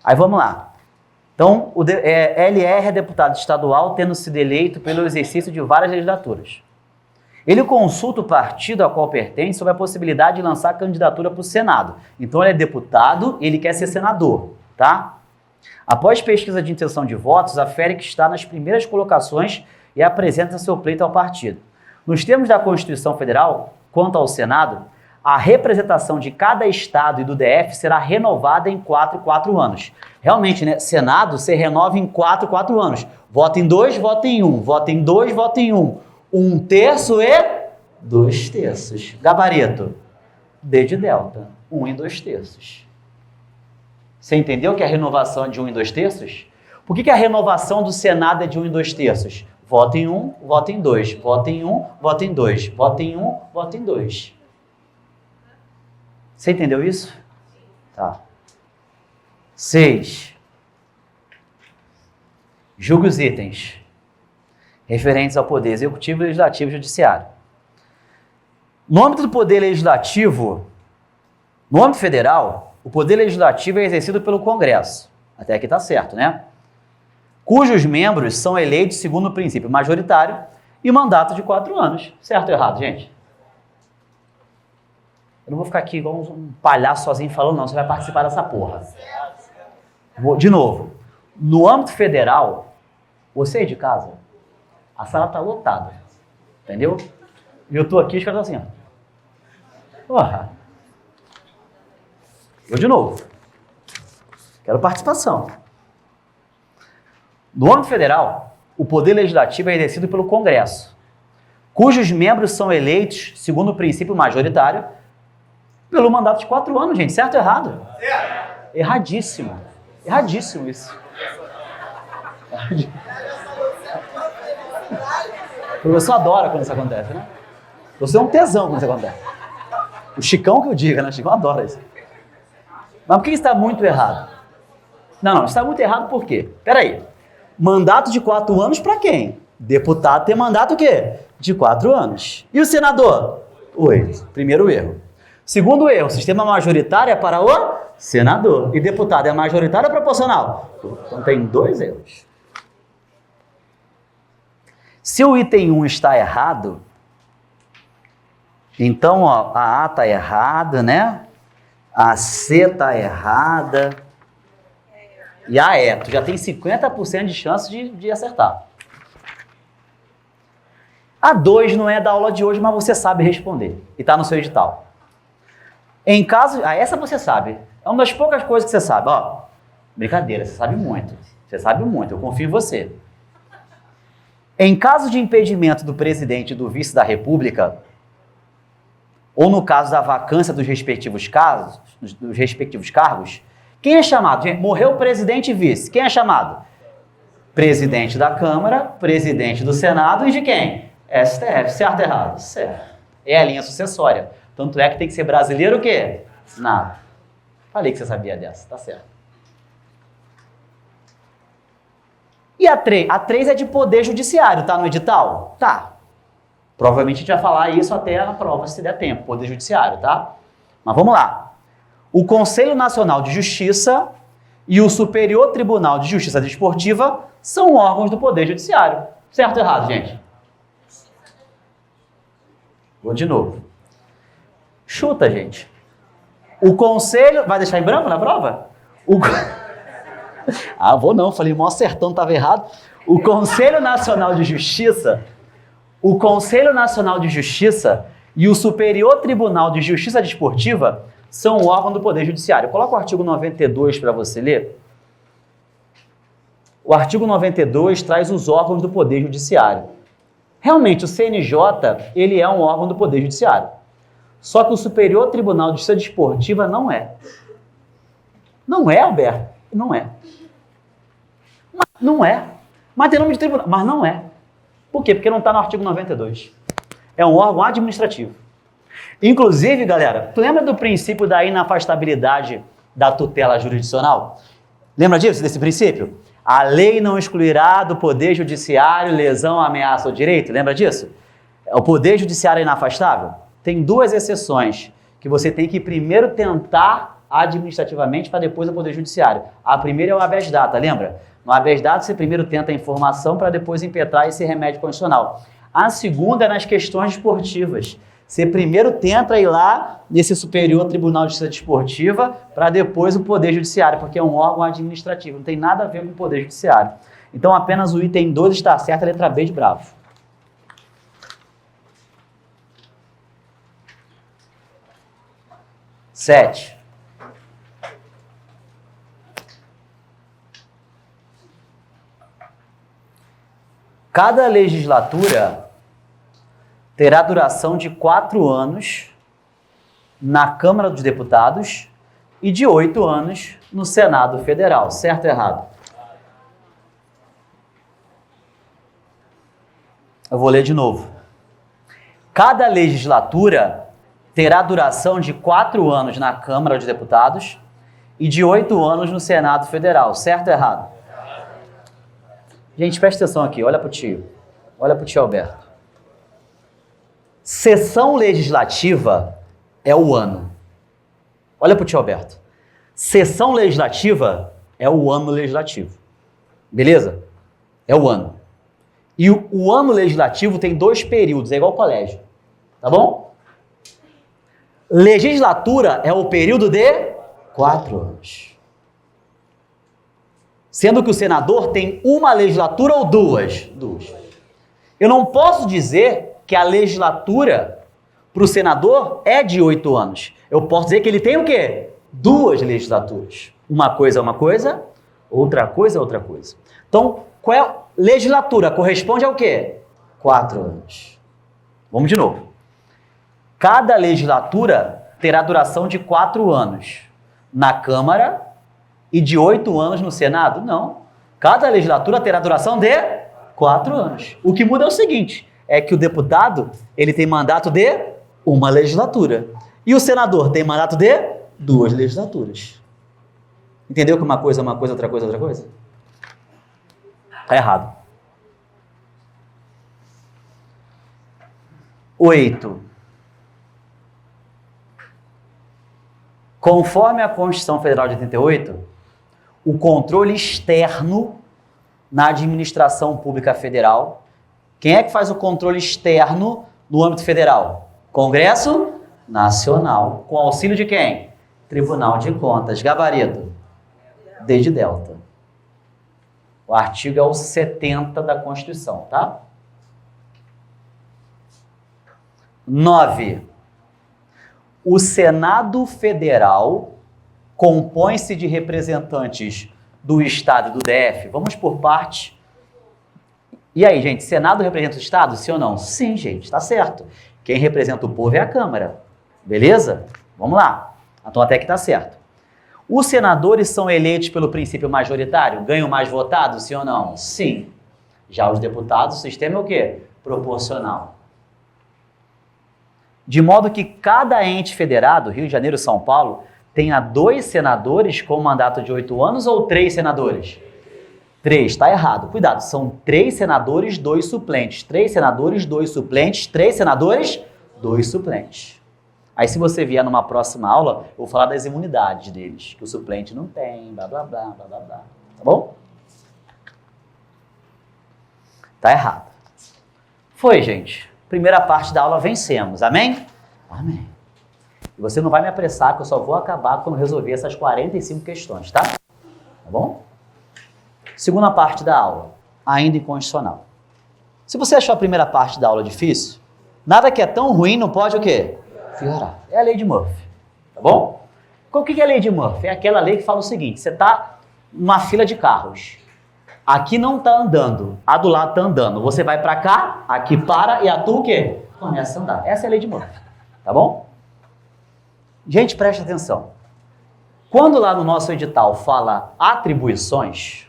Aí vamos lá. Então, LR é deputado estadual, tendo sido eleito pelo exercício de várias legislaturas. Ele consulta o partido a qual pertence sobre a possibilidade de lançar candidatura para o Senado. Então, ele é deputado, ele quer ser senador, tá? Após pesquisa de intenção de votos, afere que está nas primeiras colocações e apresenta seu pleito ao partido. Nos termos da Constituição Federal, quanto ao Senado, a representação de cada estado e do DF será renovada em 4 anos. Realmente, né? Senado se renova em 4 anos. Vota em 2, vota em 1. Vota em 2, vota em 1. 1/3 e 2/3. Gabarito. D de delta. 1 e 2/3. Você entendeu que a renovação é de 1 e 2/3? Por que a renovação do Senado é de 1 e 2/3? Vota em 1, vota em 2. Vota em 1, vota em 2. Vota em 1, vota em 2. Você entendeu isso? Tá. 6. Julgue os itens referentes ao Poder Executivo, Legislativo e Judiciário. No âmbito do Poder Legislativo, no âmbito federal, o Poder Legislativo é exercido pelo Congresso. Até aqui está certo, né? Cujos membros são eleitos segundo o princípio majoritário e mandato de 4 anos. Certo ou errado, gente? Eu não vou ficar aqui igual um palhaço sozinho falando, não. Você vai participar dessa porra. De novo. No âmbito federal, você é de casa, a sala está lotada. Entendeu? E eu estou aqui, os caras estão assim, ó. Porra. Eu de novo. Quero participação. No âmbito federal, o Poder Legislativo é exercido pelo Congresso, cujos membros são eleitos, segundo o princípio majoritário, pelo mandato de 4 anos, gente. Certo ou errado? Certo. Erradíssimo. Erradíssimo isso. O professor adora quando isso acontece, né? Você é um tesão quando isso acontece. O Chicão que eu diga, né? O Chicão adora isso. Mas por que está muito errado? Não, está muito errado por quê? Peraí. Mandato de 4 anos para quem? Deputado tem mandato o quê? De 4 anos. E o senador? 8. Primeiro erro. Segundo erro, sistema majoritário é para o senador. E deputado é majoritário ou proporcional? Então tem 2 erros. Se o item 1 está errado, então ó, a A está errada, né? A C está errada. E a E, tu já tem 50% de chance de acertar. A 2 não é da aula de hoje, mas você sabe responder. E está no seu edital. Em caso... essa você sabe. É uma das poucas coisas que você sabe. Ó, brincadeira, você sabe muito. Você sabe muito, eu confio em você. Em caso de impedimento do presidente e do vice da República, ou no caso da vacância dos respectivos cargos, quem é chamado? Gente, morreu o presidente e vice. Quem é chamado? Presidente da Câmara, presidente do Senado e de quem? STF. Certo ou errado? Certo. É a linha sucessória. Tanto é que tem que ser brasileiro o quê? Nada. Falei que você sabia dessa, tá certo. E a 3? A 3 é de poder judiciário, tá no edital? Tá. Provavelmente a gente vai falar isso até a prova, se der tempo, poder judiciário, tá? Mas vamos lá. O Conselho Nacional de Justiça e o Superior Tribunal de Justiça Desportiva são órgãos do Poder Judiciário. Certo ou errado, gente? Vou de novo. Chuta, gente. O Conselho... Vai deixar em branco na prova? Ah, vou não. Falei, mó acertando, estava errado. O Conselho Nacional de Justiça... O Conselho Nacional de Justiça e o Superior Tribunal de Justiça Desportiva são órgãos do Poder Judiciário. Coloca o artigo 92 para você ler. O artigo 92 traz os órgãos do Poder Judiciário. Realmente, o CNJ, ele é um órgão do Poder Judiciário. Só que o Superior Tribunal de Justiça Desportiva não é. Não é, Alberto? Não é. Não é. Mas tem nome de tribunal, mas não é. Por quê? Porque não está no artigo 92. É um órgão administrativo. Inclusive, galera, tu lembra do princípio da inafastabilidade da tutela jurisdicional? Lembra disso, desse princípio? A lei não excluirá do poder judiciário lesão, ameaça ao direito. Lembra disso? O poder judiciário é inafastável? Tem duas exceções que você tem que primeiro tentar administrativamente para depois o poder judiciário. A primeira é o habeas data, lembra? No habeas data, você primeiro tenta a informação para depois impetrar esse remédio constitucional. A segunda é nas questões desportivas. Você primeiro tenta ir lá nesse Superior Tribunal de Justiça Desportiva para depois o Poder Judiciário, porque é um órgão administrativo, não tem nada a ver com o Poder Judiciário. Então apenas o item 2 está certo, a letra B de bravo. Sete. Cada legislatura terá duração de 4 anos na Câmara dos Deputados e de 8 anos no Senado Federal. Certo ou errado? Eu vou ler de novo. Cada legislatura terá duração de 4 anos na Câmara dos Deputados e de 8 anos no Senado Federal. Certo ou errado? Gente, presta atenção aqui, olha para o tio. Olha para o tio Alberto. Sessão legislativa é o ano. Olha para o tio Alberto. Sessão legislativa é o ano legislativo. Beleza? É o ano. E o ano legislativo tem 2 períodos, é igual ao colégio. Tá bom? Legislatura é o período de 4 anos. Sendo que o senador tem uma legislatura ou duas? Duas. Eu não posso dizer que a legislatura para o senador é de 8 anos. Eu posso dizer que ele tem o quê? 2 legislaturas. Uma coisa é uma coisa, outra coisa é outra coisa. Então, qual é a legislatura? Corresponde ao quê? 4 anos. Vamos de novo. Cada legislatura terá duração de 4 anos na Câmara e de 8 anos no Senado? Não. Cada legislatura terá duração de 4 anos. O que muda é o seguinte, é que o deputado, ele tem mandato de uma legislatura. E o senador tem mandato de 2 legislaturas. Entendeu que uma coisa é uma coisa, outra coisa é outra coisa? Tá errado. 8. Conforme a Constituição Federal de 88, o controle externo na administração pública federal. Quem é que faz o controle externo no âmbito federal? Congresso Nacional. Com auxílio de quem? Tribunal de Contas. Gabarito. D de delta. O artigo é o 70 da Constituição, tá? 9. O Senado Federal compõe-se de representantes do Estado e do DF? Vamos por parte. E aí, gente, Senado representa o Estado, sim ou não? Sim, gente, está certo. Quem representa o povo é a Câmara. Beleza? Vamos lá. Então até que está certo. Os senadores são eleitos pelo princípio majoritário? Ganham mais votados, sim ou não? Sim. Já os deputados, o sistema é o quê? Proporcional. De modo que cada ente federado, Rio de Janeiro e São Paulo, tenha 2 senadores com mandato de 8 anos ou 3 senadores? 3, está errado. Cuidado, são 3 senadores, 2 suplentes. 3 senadores, 2 suplentes. 3 senadores, 2 suplentes. Aí se você vier numa próxima aula, eu vou falar das imunidades deles, que o suplente não tem, blá, blá, blá, blá, blá, blá. Tá bom? Tá errado. Foi, gente. Primeira parte da aula vencemos. Amém? Amém. E você não vai me apressar, que eu só vou acabar quando resolver essas 45 questões, tá? Tá bom? Segunda parte da aula, ainda inconstitucional. Se você achou a primeira parte da aula difícil, nada que é tão ruim não pode o quê? Piorar. É a lei de Murphy, tá bom? O que é a lei de Murphy? É aquela lei que fala o seguinte, você está numa fila de carros. Aqui não está andando, a do lado está andando. Você vai para cá, aqui para e a tu o quê? Começa a andar. Essa é a lei de Murphy, tá bom? Gente, preste atenção. Quando lá no nosso edital fala atribuições,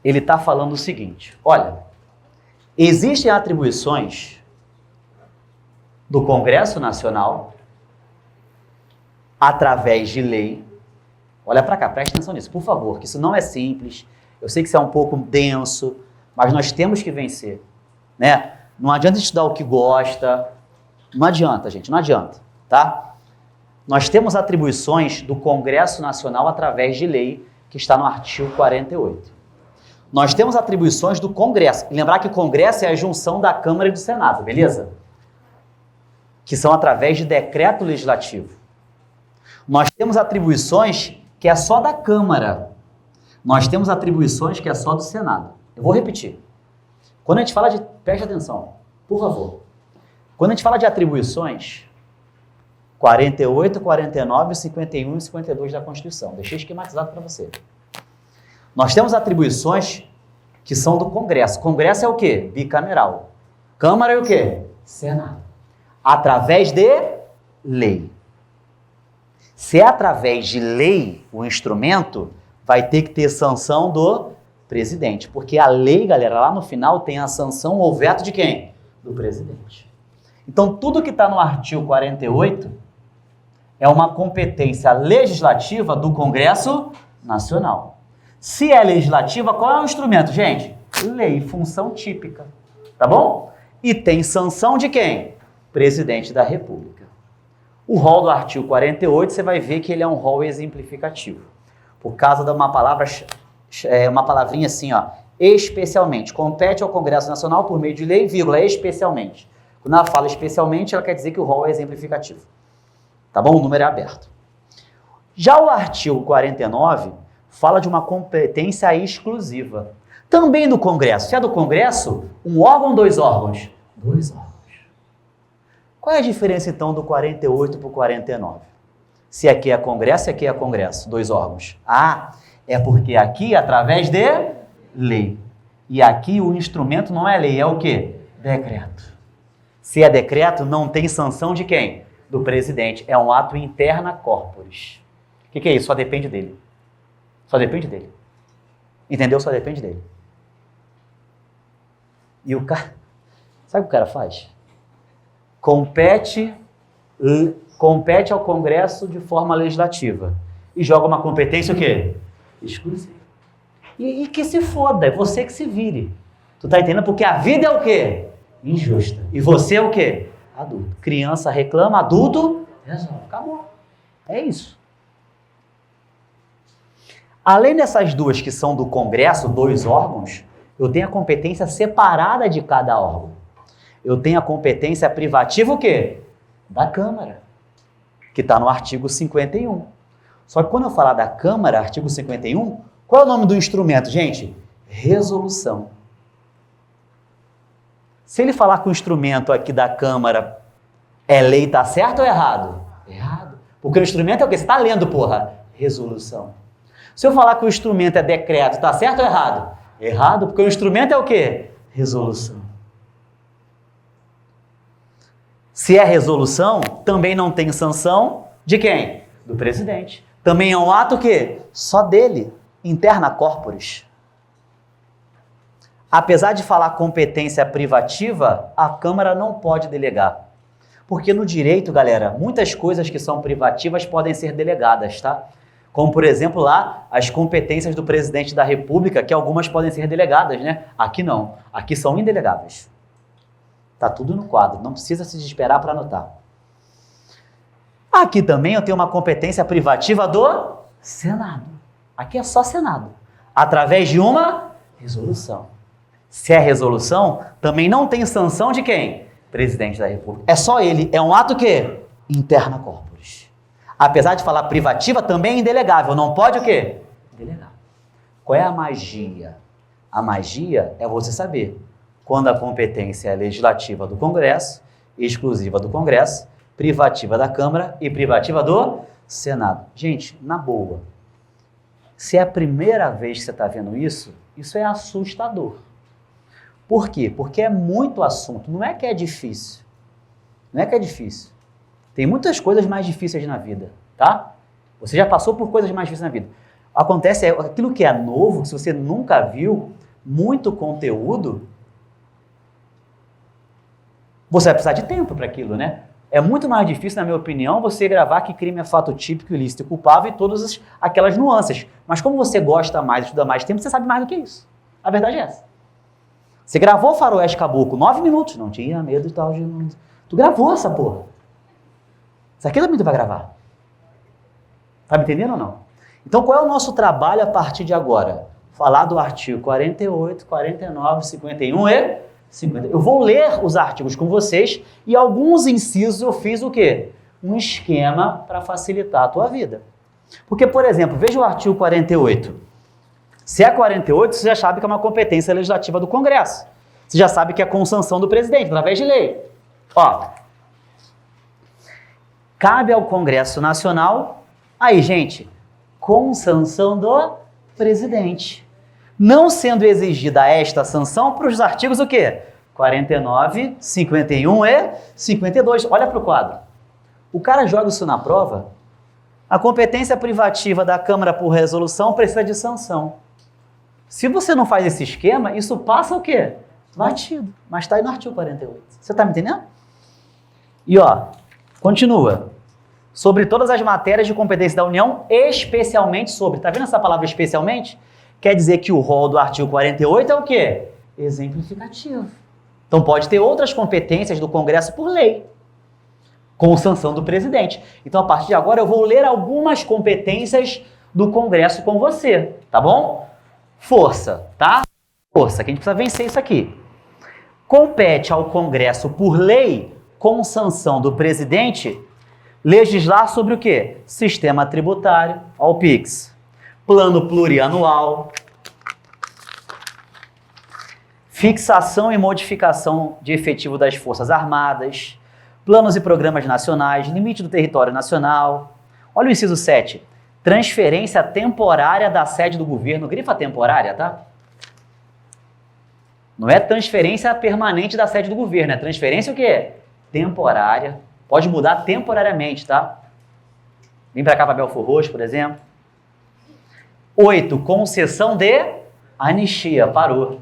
ele está falando o seguinte, olha, existem atribuições do Congresso Nacional através de lei. Olha para cá, preste atenção nisso, por favor, que isso não é simples, eu sei que isso é um pouco denso, mas nós temos que vencer, né? Não adianta estudar o que gosta, não adianta, gente, não adianta, tá? Nós temos atribuições do Congresso Nacional através de lei, que está no artigo 48. Nós temos atribuições do Congresso. E lembrar que o Congresso é a junção da Câmara e do Senado, beleza? Que são através de decreto legislativo. Nós temos atribuições que é só da Câmara. Nós temos atribuições que é só do Senado. Eu vou repetir. Quando a gente fala de... Preste atenção, por favor. Quando a gente fala de atribuições, 48, 49, 51 e 52 da Constituição. Deixei esquematizado para você. Nós temos atribuições que são do Congresso. Congresso é o quê? Bicameral. Câmara é o quê? Senado. Através de lei. Se é através de lei o instrumento, vai ter que ter sanção do presidente. Porque a lei, galera, lá no final tem a sanção ou veto de quem? Do presidente. Então, tudo que está no artigo 48 é uma competência legislativa do Congresso Nacional. Se é legislativa, qual é o instrumento, gente? Lei, função típica, tá bom? E tem sanção de quem? Presidente da República. O rol do artigo 48, você vai ver que ele é um rol exemplificativo. Por causa de uma palavra, uma palavrinha assim, ó, especialmente. Compete ao Congresso Nacional por meio de lei, vírgula, especialmente. Quando ela fala especialmente, ela quer dizer que o rol é exemplificativo. Tá bom? O número é aberto. Já o artigo 49 fala de uma competência exclusiva. Também do Congresso. Se é do Congresso, um órgão ou 2 órgãos? 2 órgãos. Qual é a diferença, então, do 48 para o 49? Se aqui é Congresso, aqui é Congresso, 2 órgãos. Ah, é porque aqui é através de lei. E aqui o instrumento não é lei, é o quê? Decreto. Se é decreto, não tem sanção de quem? Do presidente. É um ato interna corporis. O que é isso? Só depende dele. Só depende dele. Entendeu? Só depende dele. E o cara... Sabe o que o cara faz? Compete ao Congresso de forma legislativa. E joga uma competência o quê? Exclusiva. E que se foda, é você que se vire. Tu tá entendendo? Porque a vida é o quê? Injusta. E você é o quê? Adulto. Criança reclama, adulto resolve. Acabou. É isso. Além dessas 2 que são do Congresso, 2 órgãos, eu tenho a competência separada de cada órgão. Eu tenho a competência privativa o quê? Da Câmara, que está no artigo 51. Só que quando eu falar da Câmara, artigo 51, qual é o nome do instrumento, gente? Resolução. Se ele falar que o instrumento aqui da Câmara é lei, tá certo ou errado? Errado. Porque o instrumento é o quê? Você está lendo, porra. Resolução. Se eu falar que o instrumento é decreto, tá certo ou errado? Errado, porque o instrumento é o quê? Resolução. Se é resolução, também não tem sanção de quem? Do presidente. Também é um ato que só dele, interna corporis. Apesar de falar competência privativa, a Câmara não pode delegar. Porque no direito, galera, muitas coisas que são privativas podem ser delegadas, tá? Como, por exemplo, lá, as competências do presidente da República, que algumas podem ser delegadas, né? Aqui não. Aqui são indelegáveis. Tá tudo no quadro, não precisa se desesperar para anotar. Aqui também eu tenho uma competência privativa do Senado. Aqui é só Senado. Através de uma resolução. Se é resolução, também não tem sanção de quem? Presidente da República. É só ele. É um ato que? Interna corporis. Apesar de falar privativa, também é indelegável. Não pode o quê? Delegar. Qual é a magia? A magia é você saber quando a competência é legislativa do Congresso, exclusiva do Congresso, privativa da Câmara e privativa do Senado. Gente, na boa, se é a primeira vez que você está vendo isso, isso é assustador. Por quê? Porque é muito assunto. Não é que é difícil. Não é que é difícil. Tem muitas coisas mais difíceis na vida, tá? Você já passou por coisas mais difíceis na vida. Acontece, aquilo que é novo, se você nunca viu, muito conteúdo, você vai precisar de tempo para aquilo, né? É muito mais difícil, na minha opinião, você gravar que crime é fato típico, ilícito e culpável e todas aquelas nuances. Mas como você gosta mais, estuda mais tempo, você sabe mais do que isso. A verdade é essa. Você gravou Faroeste Caboclo 9 minutos, não tinha medo e tal. Tu gravou essa porra. Isso aqui também tu vai gravar. Tá me entendendo ou não? Então qual é o nosso trabalho a partir de agora? Falar do artigo 48, 49, 51 e 50. Eu vou ler os artigos com vocês e alguns incisos eu fiz o quê? Um esquema para facilitar a tua vida. Porque, por exemplo, veja o artigo 48. Se é 48, você já sabe que é uma competência legislativa do Congresso. Você já sabe que é com sanção do presidente, através de lei. Ó, cabe ao Congresso Nacional, aí, gente, com sanção do presidente. Não sendo exigida esta sanção para os artigos o quê? 49, 51 e 52. Olha para o quadro. O cara joga isso na prova. A competência privativa da Câmara por resolução precisa de sanção. Se você não faz esse esquema, isso passa o quê? Batido. Mas está aí no artigo 48. Você está me entendendo? E ó, continua. Sobre todas as matérias de competência da União, especialmente sobre. Está vendo essa palavra especialmente? Quer dizer que o rol do artigo 48 é o quê? Exemplificativo. Então pode ter outras competências do Congresso por lei, com sanção do presidente. Então a partir de agora eu vou ler algumas competências do Congresso com você, tá bom? Força, tá? Força, que a gente precisa vencer isso aqui. Compete ao Congresso por lei, com sanção do presidente, legislar sobre o quê? Sistema tributário, ao PIX. Plano plurianual, fixação e modificação de efetivo das Forças Armadas, planos e programas nacionais, limite do território nacional. Olha o inciso 7, transferência temporária da sede do governo, grifa temporária, tá? Não é transferência permanente da sede do governo, é transferência o quê? Temporária, pode mudar temporariamente, tá? Vem pra cá para Belfor Roxo, por exemplo. 8. Concessão de anistia. Parou.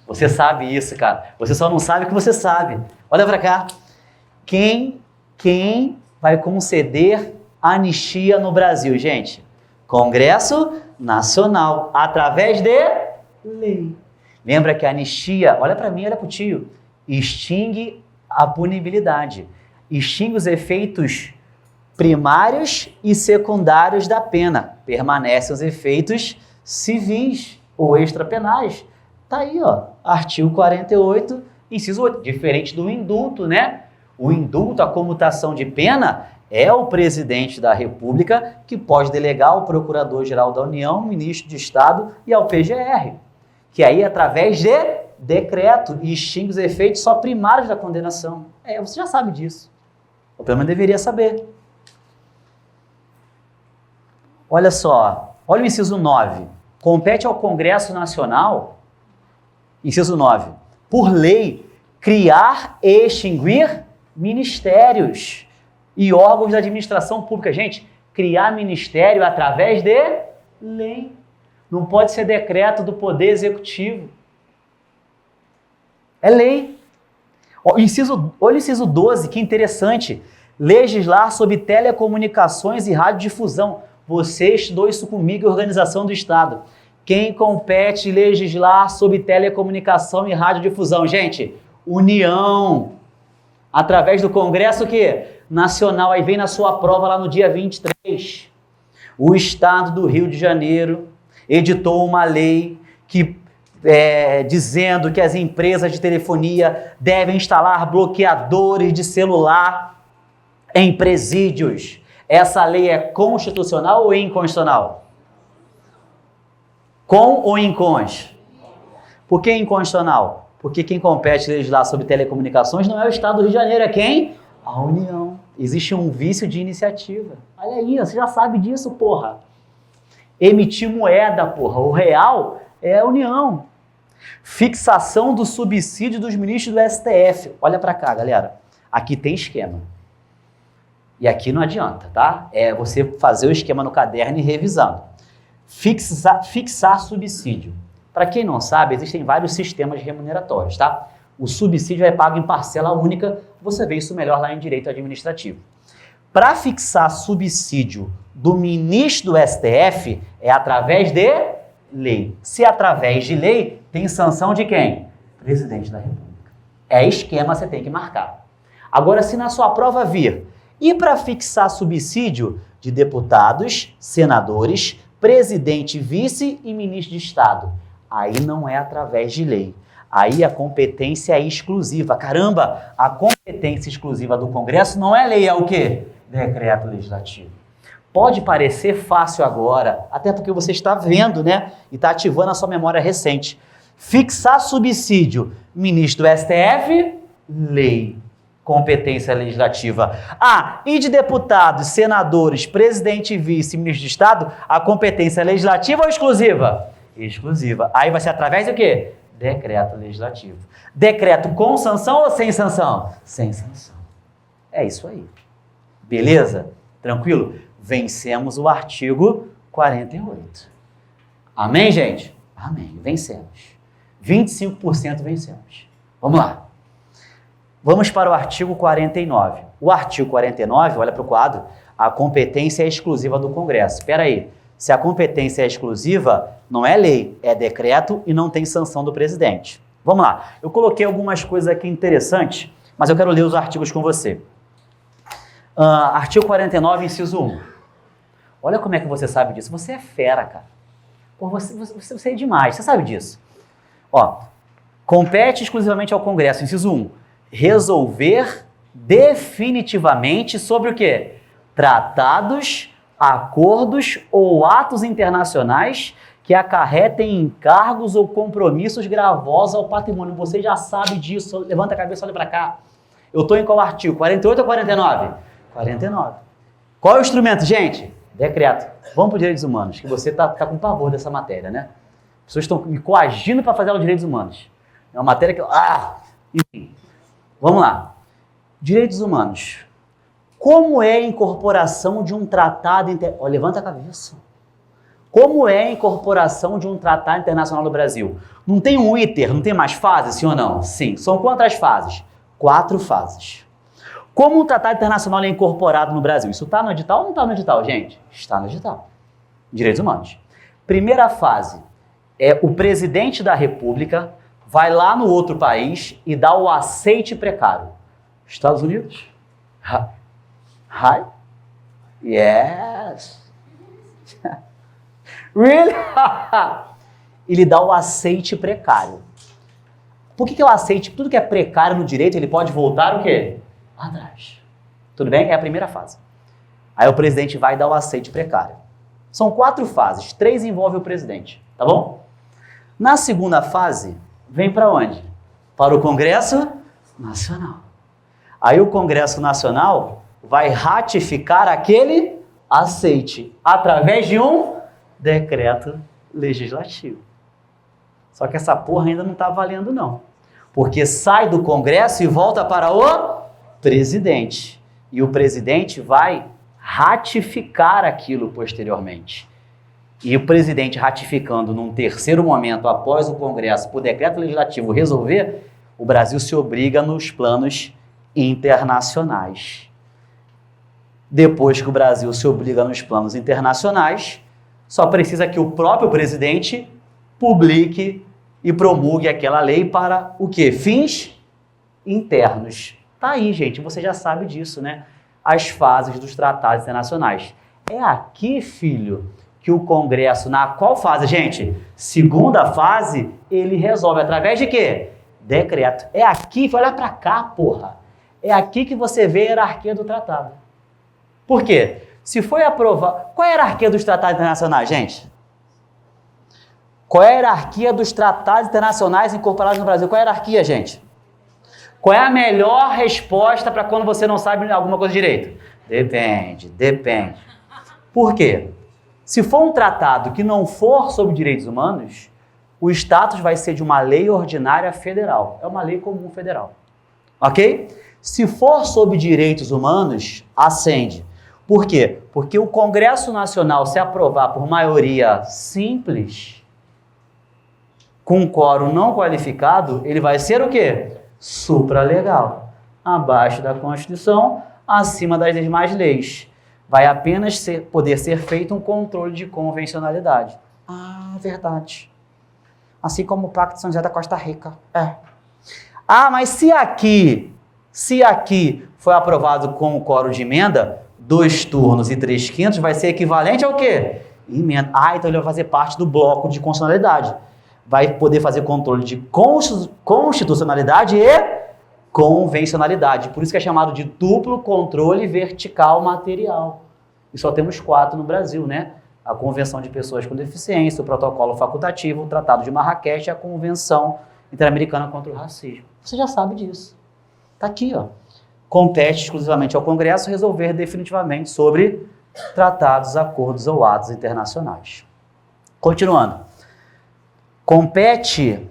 Você sabe isso, cara. Você só não sabe o que você sabe. Olha pra cá. Quem vai conceder anistia no Brasil, gente? Congresso Nacional, através de lei. Lembra que a anistia, olha pra mim, olha pro tio, extingue a punibilidade. Extingue os efeitos primários e secundários da pena. Permanecem os efeitos civis ou extrapenais. Tá aí, ó, artigo 48, inciso 8. Diferente do indulto, né? O indulto, a comutação de pena, é o presidente da República que pode delegar ao Procurador-Geral da União, ministro de Estado e ao PGR. Que aí, através de decreto, extingue os efeitos só primários da condenação. Você já sabe disso. Ou pelo menos deveria saber. Olha só, olha o inciso 9. Compete ao Congresso Nacional, inciso 9, por lei, criar e extinguir ministérios e órgãos da administração pública. Gente, criar ministério através de lei. Não pode ser decreto do Poder Executivo. É lei. Olha o inciso 12, que interessante. Legislar sobre telecomunicações e radiodifusão. Você estudou isso comigo, Organização do Estado. Quem compete legislar sobre telecomunicação e radiodifusão? Gente, União. Através do Congresso Nacional. Aí vem na sua prova lá no dia 23. O Estado do Rio de Janeiro editou uma lei que dizendo que as empresas de telefonia devem instalar bloqueadores de celular em presídios. Essa lei é constitucional ou inconstitucional? Com ou incons? Por que inconstitucional? Porque quem compete legislar sobre telecomunicações não é o Estado do Rio de Janeiro, é quem? A União. Existe um vício de iniciativa. Olha aí, você já sabe disso, porra. Emitir moeda, porra. O real é a União. Fixação do subsídio dos ministros do STF. Olha pra cá, galera. Aqui tem esquema. E aqui não adianta, tá? É você fazer o esquema no caderno e revisando. Fixar subsídio. Para quem não sabe, existem vários sistemas remuneratórios, tá? O subsídio é pago em parcela única, você vê isso melhor lá em direito administrativo. Para fixar subsídio do ministro do STF, é através de lei. Se é através de lei, tem sanção de quem? Presidente da República. É esquema, você tem que marcar. Agora, se na sua prova vir, e para fixar subsídio de deputados, senadores, presidente, vice e ministro de Estado, aí não é através de lei. Aí a competência é exclusiva. Caramba, a competência exclusiva do Congresso não é lei, é o quê? Decreto legislativo. Pode parecer fácil agora, até porque você está vendo, né? E está ativando a sua memória recente. Fixar subsídio, ministro do STF, lei. Competência legislativa. E de deputados, senadores, presidente, vice e ministro de Estado, a competência é legislativa ou exclusiva? Exclusiva. Aí vai ser através do quê? Decreto legislativo. Decreto com sanção ou sem sanção? Sem sanção. É isso aí. Beleza? Tranquilo? Vencemos o artigo 48. Amém, gente? Amém. Vencemos. 25% vencemos. Vamos lá. Vamos para o artigo 49. O artigo 49, olha para o quadro, a competência é exclusiva do Congresso. Espera aí, se a competência é exclusiva, não é lei, é decreto e não tem sanção do presidente. Vamos lá, eu coloquei algumas coisas aqui interessantes, mas eu quero ler os artigos com você. Artigo 49, inciso 1. Olha como é que você sabe disso. Você é fera, cara. Pô, você é demais, você sabe disso. Compete exclusivamente ao Congresso, inciso 1. Resolver definitivamente sobre o quê? Tratados, acordos ou atos internacionais que acarretem encargos ou compromissos gravosos ao patrimônio. Você já sabe disso. Levanta a cabeça, olha para cá. Eu estou em qual artigo? 48 ou 49? 49. Qual é o instrumento, gente? Decreto. Vamos para os direitos humanos, que você está com pavor dessa matéria, né? As pessoas estão me coagindo para fazer aula de direitos humanos. É uma matéria que... enfim. Vamos lá. Direitos humanos. Como é a incorporação de um tratado... levanta a cabeça. Como é a incorporação de um tratado internacional no Brasil? Não tem um ITER, não tem mais fases, sim ou não? Sim. São quantas fases? 4 fases. Como um tratado internacional é incorporado no Brasil? Isso está no edital ou não está no edital, gente? Está no edital. Direitos humanos. Primeira fase é o presidente da República vai lá no outro país e dá o aceite precário. Estados Unidos? Hi? Yes. Really? Ele dá o aceite precário. Por que é o aceite? Tudo que é precário no direito, ele pode voltar o quê? Atrás. Tudo bem? É a primeira fase. Aí o presidente vai dar o aceite precário. São 4 fases. 3 envolvem o presidente. Tá bom? Na segunda fase, vem para onde? Para o Congresso Nacional. Aí o Congresso Nacional vai ratificar aquele aceite através de um decreto legislativo. Só que essa porra ainda não está valendo não. Porque sai do Congresso e volta para o presidente. E o presidente vai ratificar aquilo posteriormente. E o presidente ratificando num terceiro momento, após o Congresso, por decreto legislativo resolver, o Brasil se obriga nos planos internacionais. Depois que o Brasil se obriga nos planos internacionais, só precisa que o próprio presidente publique e promulgue aquela lei para o quê? Fins internos. Tá aí, gente, você já sabe disso, né? As fases dos tratados internacionais. É aqui, filho, que o Congresso, na qual fase, gente? Segunda fase, ele resolve através de quê? Decreto. É aqui, olha pra cá, porra. É aqui que você vê a hierarquia do tratado. Por quê? Se foi aprovado... Qual é a hierarquia dos tratados internacionais, gente? Qual é a hierarquia dos tratados internacionais incorporados no Brasil? Qual é a hierarquia, gente? Qual é a melhor resposta para quando você não sabe alguma coisa direito? Depende. Por quê? Se for um tratado que não for sobre direitos humanos, o status vai ser de uma lei ordinária federal. É uma lei comum federal. Ok? Se for sobre direitos humanos, ascende. Por quê? Porque o Congresso Nacional, se aprovar por maioria simples, com quórum não qualificado, ele vai ser o quê? Supralegal. Abaixo da Constituição, acima das demais leis. Vai apenas poder ser feito um controle de convencionalidade. Ah, verdade. Assim como o Pacto de São José da Costa Rica. É. Ah, mas se aqui foi aprovado com o quórum de emenda, 2 turnos e 3/5, vai ser equivalente ao quê? Emenda. Ah, então ele vai fazer parte do bloco de constitucionalidade. Vai poder fazer controle de constitucionalidade e convencionalidade. Por isso que é chamado de duplo controle vertical material. E só temos 4 no Brasil, né? A Convenção de Pessoas com Deficiência, o Protocolo Facultativo, o Tratado de Marrakech e a Convenção Interamericana contra o Racismo. Você já sabe disso. Tá aqui, ó. Compete exclusivamente ao Congresso resolver definitivamente sobre tratados, acordos ou atos internacionais. Continuando. Compete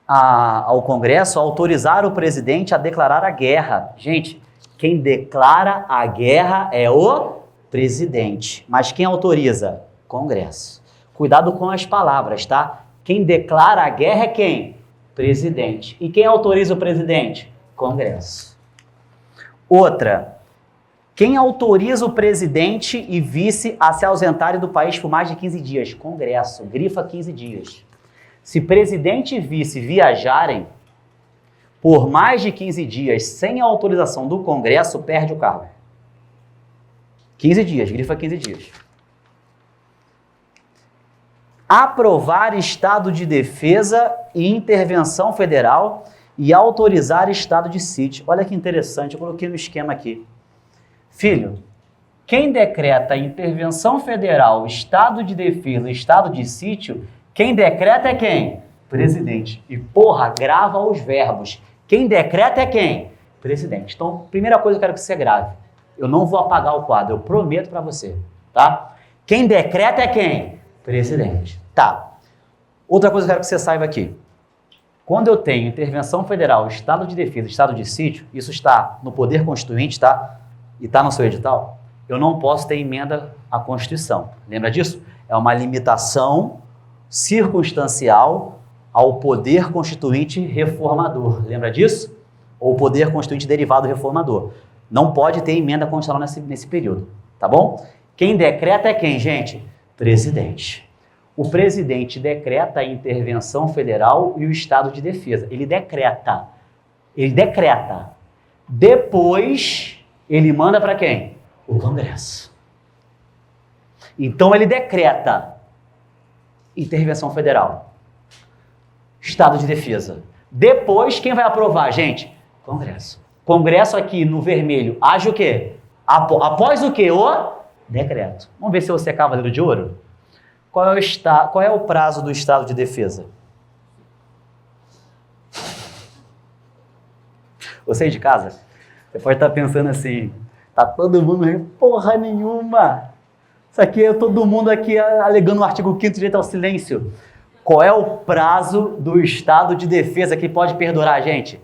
ao Congresso autorizar o presidente a declarar a guerra. Gente, quem declara a guerra é o presidente. Mas quem autoriza? Congresso. Cuidado com as palavras, tá? Quem declara a guerra é quem? Presidente. E quem autoriza o presidente? Congresso. Outra. Quem autoriza o presidente e vice a se ausentarem do país por mais de 15 dias? Congresso. Grifa 15 dias. Se presidente e vice viajarem por mais de 15 dias sem a autorização do Congresso, perde o cargo. 15 dias, grifa 15 dias. Aprovar estado de defesa e intervenção federal e autorizar estado de sítio. Olha que interessante, eu coloquei no esquema aqui. Filho, quem decreta intervenção federal, estado de defesa e estado de sítio, quem decreta é quem? Presidente. E porra, grava os verbos. Quem decreta é quem? Presidente. Então, primeira coisa que eu quero que você grave. Eu não vou apagar o quadro, eu prometo para você, tá? Quem decreta é quem? Presidente. Tá. Outra coisa que eu quero que você saiba aqui. Quando eu tenho intervenção federal, estado de defesa, estado de sítio, isso está no poder constituinte, tá? E está no seu edital, eu não posso ter emenda à Constituição. Lembra disso? É uma limitação circunstancial ao poder constituinte reformador. Lembra disso? Ou poder constituinte derivado reformador. Não pode ter emenda constitucional nesse período, tá bom? Quem decreta é quem, gente? Presidente. O presidente decreta a intervenção federal e o estado de defesa. Ele decreta. Depois, ele manda para quem? O Congresso. Então, ele decreta intervenção federal, estado de defesa. Depois, quem vai aprovar, gente? Congresso. Congresso aqui no vermelho age o quê? Após o quê? O decreto. Vamos ver se você é cavaleiro de ouro? Qual é o prazo do estado de defesa? Você de casa, você pode estar pensando assim, tá todo mundo porra nenhuma. Isso aqui é todo mundo aqui alegando o artigo 5º direito ao silêncio. Qual é o prazo do estado de defesa que pode perdurar, gente?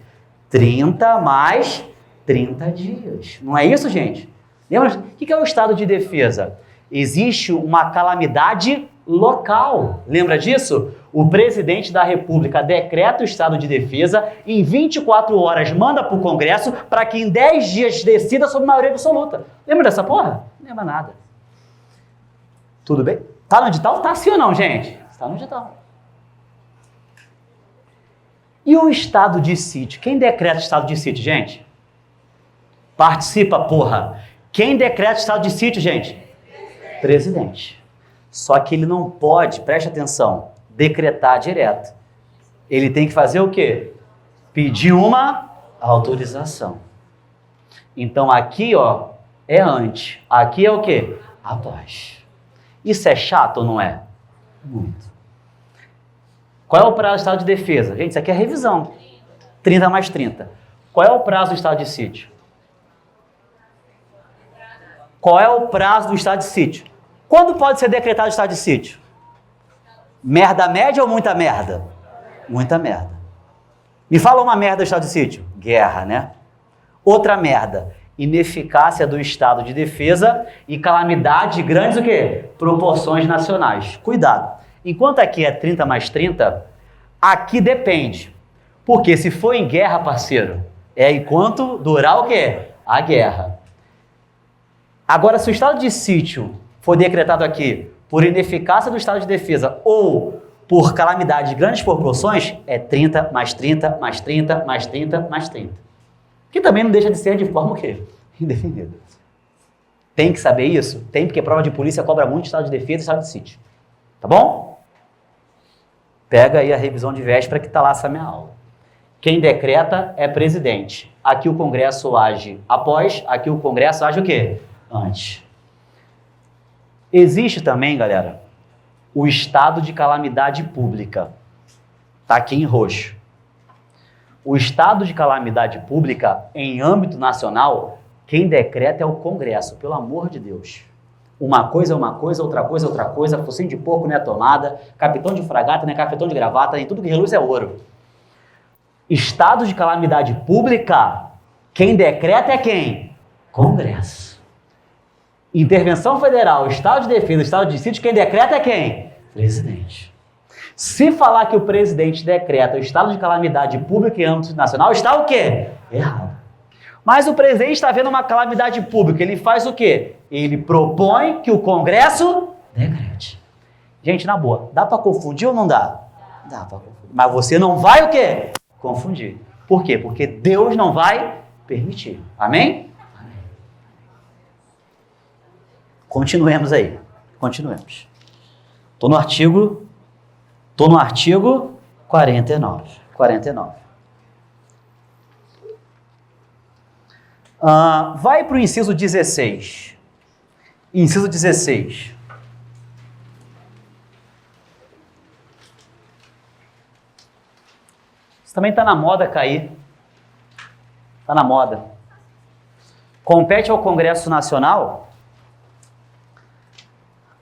30 mais 30 dias. Não é isso, gente? Lembra? O que é o estado de defesa? Existe uma calamidade local. Lembra disso? O presidente da República decreta o estado de defesa, em 24 horas manda para o Congresso para que em 10 dias decida sobre maioria absoluta. Lembra dessa porra? Não lembra nada. Tudo bem? Tá no edital? Tá sim ou não, gente? Está no edital. E o estado de sítio? Quem decreta o estado de sítio, gente? Participa, porra. Quem decreta o estado de sítio, gente? Presidente. Só que ele não pode, preste atenção, decretar direto. Ele tem que fazer o quê? Pedir uma autorização. Então aqui, ó, é antes. Aqui é o quê? Após. Isso é chato ou não é? Muito. Qual é o prazo do estado de defesa? Gente, isso aqui é revisão. 30 mais 30. Qual é o prazo do estado de sítio? Qual é o prazo do estado de sítio? Quando pode ser decretado o estado de sítio? Merda média ou muita merda? Muita merda. Me fala uma merda do estado de sítio. Guerra, né? Outra merda. Ineficácia do estado de defesa e calamidade de grandes o quê? Proporções nacionais. Cuidado. Enquanto aqui é 30 mais 30, aqui depende. Porque se for em guerra, parceiro, é enquanto durar o quê? A guerra. Agora, se o estado de sítio for decretado aqui por ineficácia do estado de defesa ou por calamidade de grandes proporções, é 30 mais 30 mais 30 mais 30 mais 30. Que também não deixa de ser de forma o quê? Indefinida. Tem que saber isso? Tem, porque prova de polícia cobra muito estado de defesa e estado de sítio. Tá bom? Pega aí a revisão de véspera que está lá essa minha aula. Quem decreta é presidente. Aqui o Congresso age após, aqui o Congresso age o quê? Antes. Existe também, galera, o estado de calamidade pública. Está aqui em roxo. O estado de calamidade pública, em âmbito nacional, quem decreta é o Congresso, pelo amor de Deus. Uma coisa é uma coisa, outra coisa é outra coisa, focinho de porco não é tomada, capitão de fragata não é capitão de gravata, nem tudo que reluz é ouro. Estado de calamidade pública, quem decreta é quem? Congresso. Intervenção federal, estado de defesa, estado de sítio, quem decreta é quem? Presidente. Se falar que o presidente decreta o estado de calamidade pública em âmbito nacional, está o quê? Errado. Mas o presidente está vendo uma calamidade pública, ele faz o quê? Ele propõe que o Congresso decrete. Gente, na boa, dá para confundir ou não dá? Dá para confundir. Mas você não vai o quê? Confundir. Por quê? Porque Deus não vai permitir. Amém? Amém. Continuemos aí. Continuemos. Estou no artigo 49. 49. Vai para o inciso 16. Inciso 16. Isso também está na moda cair. Está na moda. Compete ao Congresso Nacional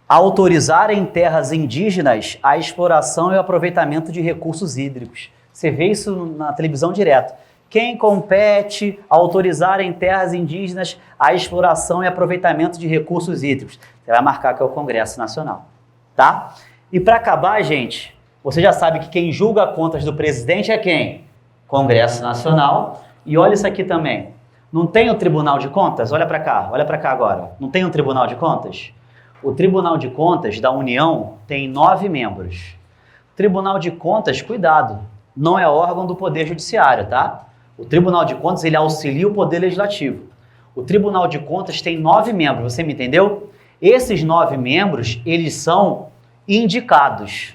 autorizar em terras indígenas a exploração e o aproveitamento de recursos hídricos. Você vê isso na televisão direto. Quem compete autorizar em terras indígenas a exploração e aproveitamento de recursos hídricos? Você vai marcar que é o Congresso Nacional, tá? E para acabar, gente, você já sabe que quem julga contas do presidente é quem? Congresso Nacional. E olha isso aqui também. Não tem o Tribunal de Contas? Olha para cá agora. Não tem o Tribunal de Contas? O Tribunal de Contas da União tem 9 membros. Tribunal de Contas, cuidado, não é órgão do Poder Judiciário, tá? O Tribunal de Contas, ele auxilia o Poder Legislativo. O Tribunal de Contas tem 9 membros, você me entendeu? Esses 9 membros, eles são indicados.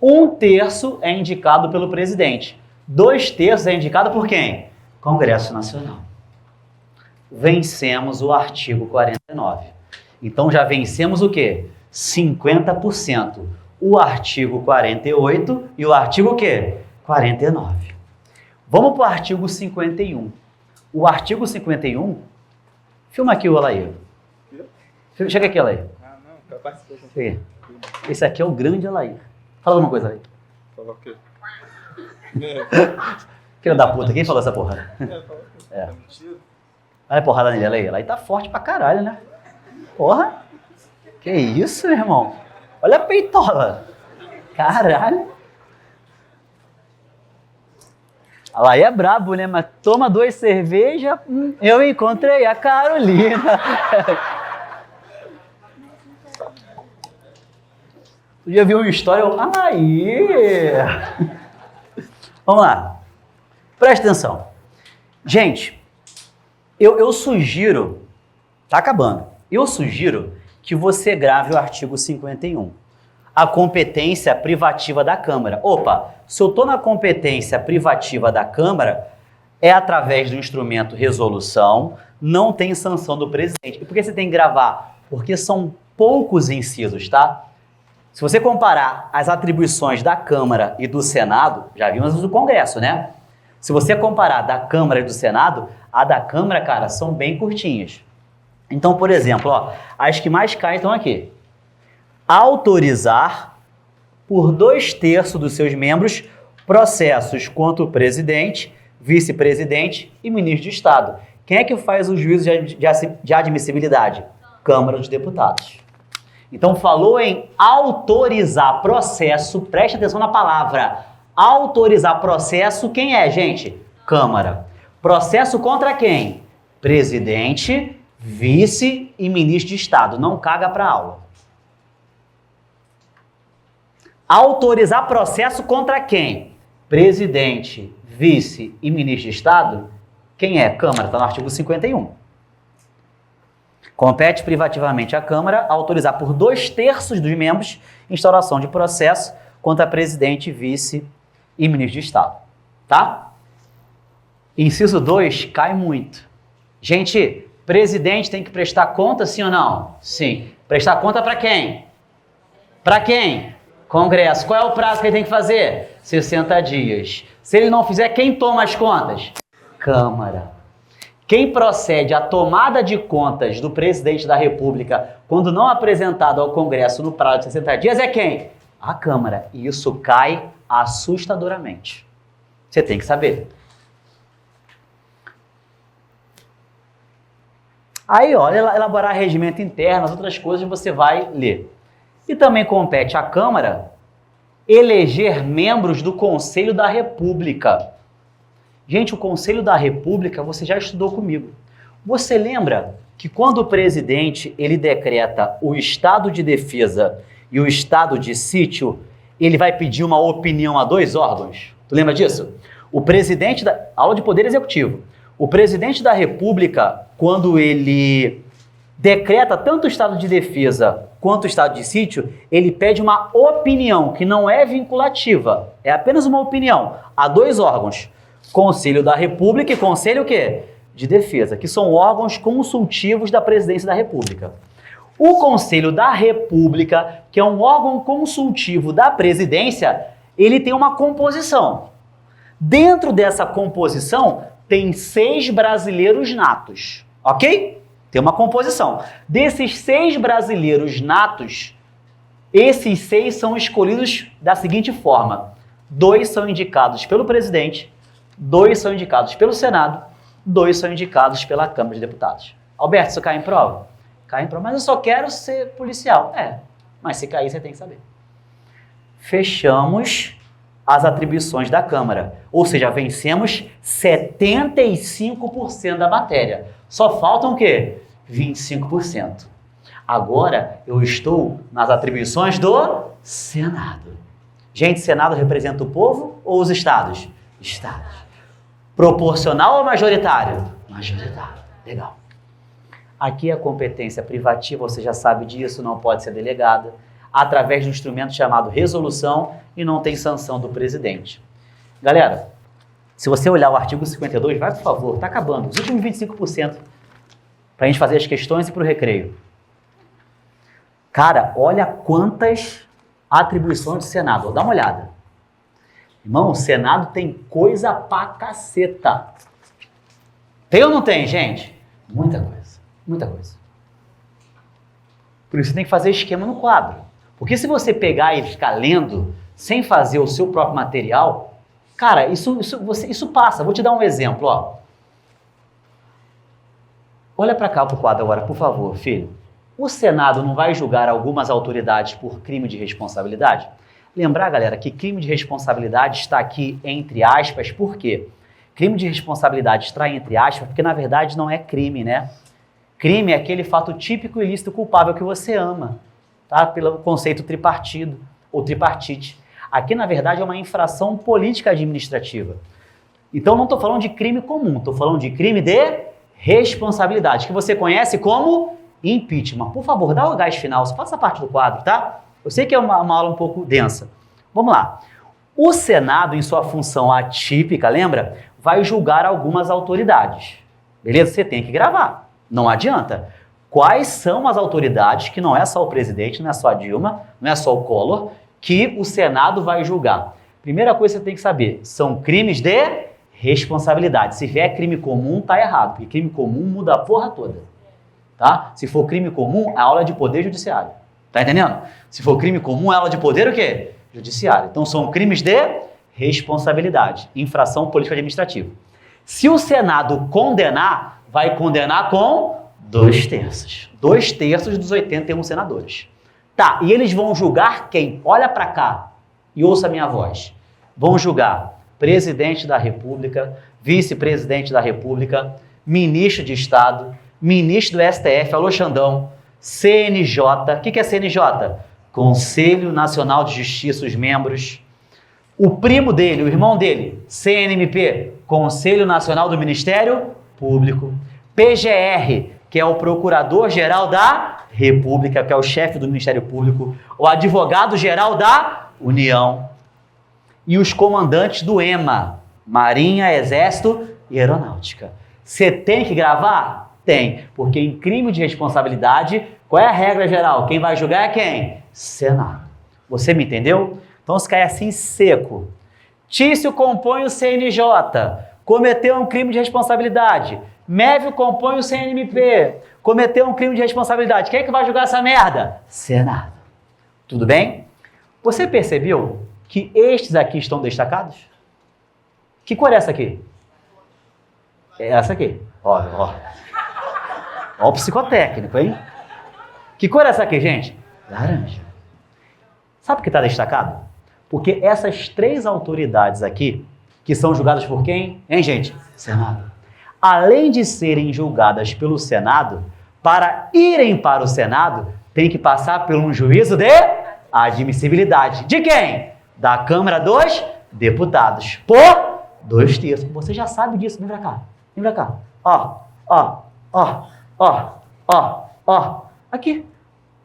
1/3 é indicado pelo presidente. 2/3 é indicado por quem? Congresso Nacional. Vencemos o artigo 49. Então já vencemos o quê? 50%. O artigo 48 e o artigo o quê? 49. Vamos para o artigo 51. O artigo 51, filma aqui o Alair. Chega aqui, Alair. Esse aqui é o grande Alair. Fala alguma coisa, Alair. Falar o quê? Filho da puta, quem falou essa porra? É. Olha a porrada nele, Alair. Alair tá forte pra caralho, né? Porra. Que isso, meu irmão? Olha a peitola. Caralho. Alair é brabo, né? Mas toma 2 cervejas, eu encontrei a Carolina. Um dia vi uma história, aí. Vamos lá. Presta atenção. Gente, eu sugiro, tá acabando, eu sugiro que você grave o artigo 51. A competência privativa da Câmara. Opa, se eu estou na competência privativa da Câmara, é através do instrumento resolução, não tem sanção do presidente. E por que você tem que gravar? Porque são poucos incisos, tá? Se você comparar as atribuições da Câmara e do Senado, já vimos do Congresso, né? Se você comparar da Câmara e do Senado, a da Câmara, cara, são bem curtinhas. Então, por exemplo, ó, as que mais caem estão aqui. Autorizar por 2/3 dos seus membros processos contra o presidente, vice-presidente e ministro de Estado. Quem é que faz o juízo de admissibilidade? Câmara dos Deputados. Então, falou em autorizar processo, preste atenção na palavra. Autorizar processo, quem é, gente? Câmara. Processo contra quem? Presidente, vice e ministro de Estado. Não caga para aula. Autorizar processo contra quem? Presidente, vice e ministro de Estado? Quem é? Câmara, está no artigo 51. Compete privativamente à Câmara autorizar por 2/3 dos membros instauração de processo contra presidente, vice e ministro de Estado. Tá? Inciso 2 cai muito. Gente, presidente tem que prestar conta, sim ou não? Sim. Prestar conta para quem? Para quem? Congresso. Qual é o prazo que ele tem que fazer? 60 dias. Se ele não fizer, quem toma as contas? Câmara. Quem procede à tomada de contas do presidente da República quando não apresentado ao Congresso no prazo de 60 dias é quem? A Câmara. E isso cai assustadoramente. Você tem que saber. Aí, olha, elaborar regimento interno, as outras coisas você vai ler. E também compete à Câmara eleger membros do Conselho da República. Gente, o Conselho da República, você já estudou comigo. Você lembra que quando o presidente ele decreta o estado de defesa e o estado de sítio, ele vai pedir uma opinião a 2 órgãos? Tu lembra disso? O presidente da aula de Poder Executivo. O presidente da República, quando ele decreta tanto o estado de defesa quanto o estado de sítio, ele pede uma opinião que não é vinculativa, é apenas uma opinião a 2 órgãos. Conselho da República e Conselho o quê? De Defesa, que são órgãos consultivos da Presidência da República. O Conselho da República, que é um órgão consultivo da Presidência, ele tem uma composição. Dentro dessa composição, tem 6 brasileiros natos, ok? Tem uma composição. Desses 6 brasileiros natos, esses 6 são escolhidos da seguinte forma. 2 são indicados pelo presidente, 2 são indicados pelo Senado, 2 são indicados pela Câmara de Deputados. Alberto, isso cai em prova? Cai em prova, mas eu só quero ser policial. Mas se cair, você tem que saber. Fechamos as atribuições da Câmara, ou seja, vencemos 75% da matéria. Só faltam o quê? 25%. Agora eu estou nas atribuições do Senado. Gente, Senado representa o povo ou os estados? Estados. Proporcional ou majoritário? Majoritário. Legal. Aqui a competência privativa, você já sabe disso, não pode ser delegada, através de um instrumento chamado resolução e não tem sanção do presidente. Galera, se você olhar o artigo 52, vai por favor, tá acabando, os últimos 25%, para a gente fazer as questões e para o recreio. Cara, olha quantas atribuições do Senado, dá uma olhada. Irmão, o Senado tem coisa pra caceta. Tem ou não tem, gente? Muita coisa, muita coisa. Por isso você tem que fazer esquema no quadro. Porque se você pegar e ficar lendo sem fazer o seu próprio material, cara, isso passa. Vou te dar um exemplo, ó. Olha para cá pro quadro agora, por favor, filho. O Senado não vai julgar algumas autoridades por crime de responsabilidade? Lembrar, galera, que crime de responsabilidade está aqui entre aspas, por quê? Crime de responsabilidade está entre aspas porque, na verdade, não é crime, né? Crime é aquele fato típico, ilícito, culpável que você ama, tá? Pelo conceito tripartido ou tripartite. Aqui, na verdade, é uma infração política administrativa. Então, não estou falando de crime comum, estou falando de crime de responsabilidade, que você conhece como impeachment. Por favor, dá o gás final, só faça parte do quadro, tá? Eu sei que é uma aula um pouco densa. Vamos lá. O Senado, em sua função atípica, lembra? Vai julgar algumas autoridades. Beleza? Você tem que gravar. Não adianta. Quais são as autoridades, que não é só o presidente, não é só a Dilma, não é só o Collor, que o Senado vai julgar? Primeira coisa que você tem que saber, são crimes de responsabilidade. Se vier crime comum, tá errado, porque crime comum muda a porra toda. Tá? Se for crime comum, é aula de poder judiciário. Tá entendendo? Se for crime comum, é aula de poder o quê? Judiciário. Então são crimes de responsabilidade, infração política administrativa. Se o Senado condenar, vai condenar com 2/3. 2/3 dos 81 senadores. Tá, e eles vão julgar quem? Olha pra cá e ouça a minha voz. Vão julgar presidente da República, vice-presidente da República, ministro de Estado, ministro do STF, alô Xandão, CNJ. O que é CNJ? Conselho Nacional de Justiça, os membros. O primo dele, o irmão dele, CNMP, Conselho Nacional do Ministério Público. PGR, que é o Procurador-Geral da República, que é o chefe do Ministério Público. O Advogado-Geral da União. E os comandantes do EMA, Marinha, Exército e Aeronáutica. Você tem que gravar? Tem, porque em crime de responsabilidade, qual é a regra geral? Quem vai julgar é quem? Senado. Você me entendeu? Então se cai assim seco. Tício compõe o CNJ, cometeu um crime de responsabilidade. Mévio compõe o CNMP, cometeu um crime de responsabilidade. Quem é que vai julgar essa merda? Senado. Tudo bem? Você percebeu que estes aqui estão destacados? Que cor é essa aqui? É essa aqui. Ó o psicotécnico, hein? Que cor é essa aqui, gente? Laranja. Sabe por que está destacado? Porque essas três autoridades aqui, que são julgadas por quem? Hein, gente? Senado. Além de serem julgadas pelo Senado, para irem para o Senado, tem que passar por um juízo de admissibilidade. De quem? Da Câmara dos Deputados. Por 2/3. Você já sabe disso. Vem pra cá. Vem pra cá. Ó. Aqui.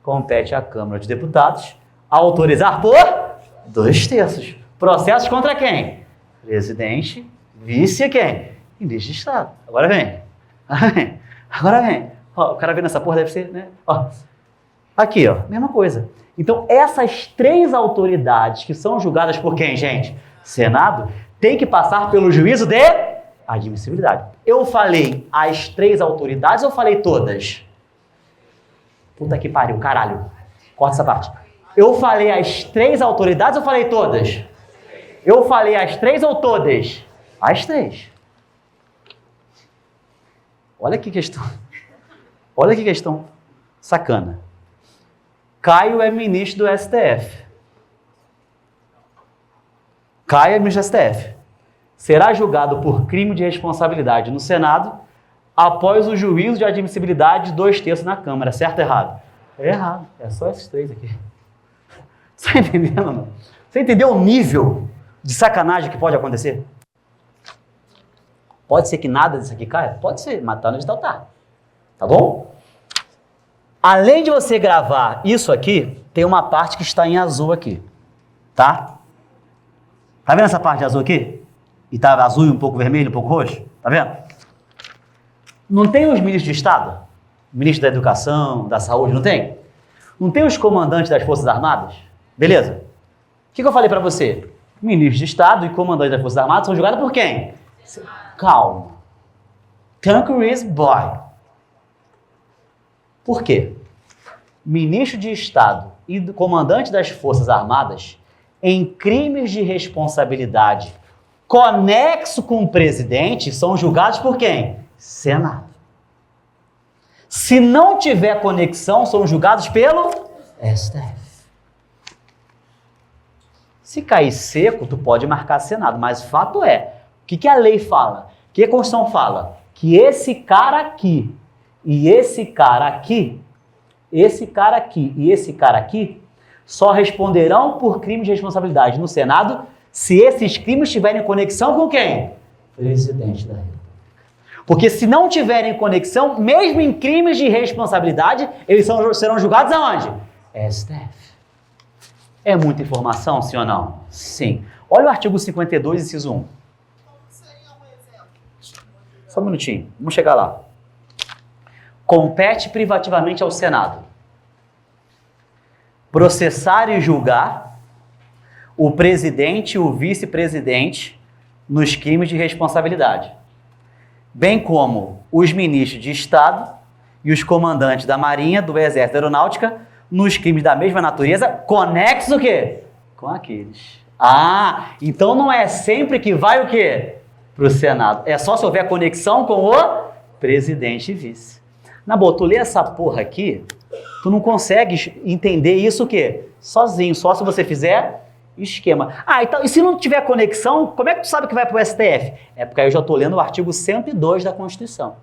Compete à Câmara dos Deputados autorizar por 2/3. Processos contra quem? Presidente, vice quem? Ministro de Estado. Agora vem. Ó, o cara vendo essa porra deve ser, né? Ó. Aqui, ó. Mesma coisa. Então, essas três autoridades que são julgadas por quem, gente? Senado, tem que passar pelo juízo de admissibilidade. Eu falei as três autoridades ou falei todas? Puta que pariu, caralho. Corta essa parte. Eu falei as três autoridades ou falei todas? Eu falei as três ou todas? As três. Olha que questão. Olha que questão sacana. Caio é ministro do STF. Caio é ministro do STF. Será julgado por crime de responsabilidade no Senado após o juízo de admissibilidade de 2/3 na Câmara. Certo ou errado? É errado. É só esses três aqui. Você está entendendo, não? Você entendeu o nível de sacanagem que pode acontecer? Pode ser que nada disso aqui caia? Pode ser, mas tá no edital, tá. Tá bom? Além de você gravar isso aqui, tem uma parte que está em azul aqui, tá? Tá vendo essa parte de azul aqui? E tá azul e um pouco vermelho, um pouco roxo? Tá vendo? Não tem os ministros de Estado? Ministro da Educação, da Saúde, não tem? Não tem os comandantes das Forças Armadas? Beleza. O que eu falei pra você? Ministro de Estado e comandante das Forças Armadas são julgados por quem? Calma. Tanqueray boy. Por quê? ministro de Estado e comandante das Forças Armadas em crimes de responsabilidade conexo com o presidente são julgados por quem? Senado. Se não tiver conexão, são julgados pelo STF. Se cair seco, tu pode marcar Senado, mas o fato é, o que a lei fala? O que a Constituição fala? Que esse cara aqui e esse cara aqui, esse cara aqui e esse cara aqui só responderão por crimes de responsabilidade no Senado se esses crimes tiverem conexão com quem? Presidente da República. Porque se não tiverem conexão, mesmo em crimes de responsabilidade, eles serão julgados aonde? STF. É muita informação, sim ou não? Sim. Olha o artigo 52, inciso 1. Só um minutinho, vamos chegar lá. Compete privativamente ao Senado processar e julgar o presidente e o vice-presidente nos crimes de responsabilidade, bem como os ministros de Estado e os comandantes da Marinha, do Exército e da Aeronáutica nos crimes da mesma natureza, conexos o quê? Com aqueles. Ah, então não é sempre que vai o quê? Para o Senado. É só se houver conexão com o presidente e vice. Na boa, tu lê essa porra aqui, tu não consegue entender isso o quê? Sozinho, só se você fizer esquema. Ah, então, e se não tiver conexão, como é que tu sabe que vai para o STF? É porque aí eu já estou lendo o artigo 102 da Constituição,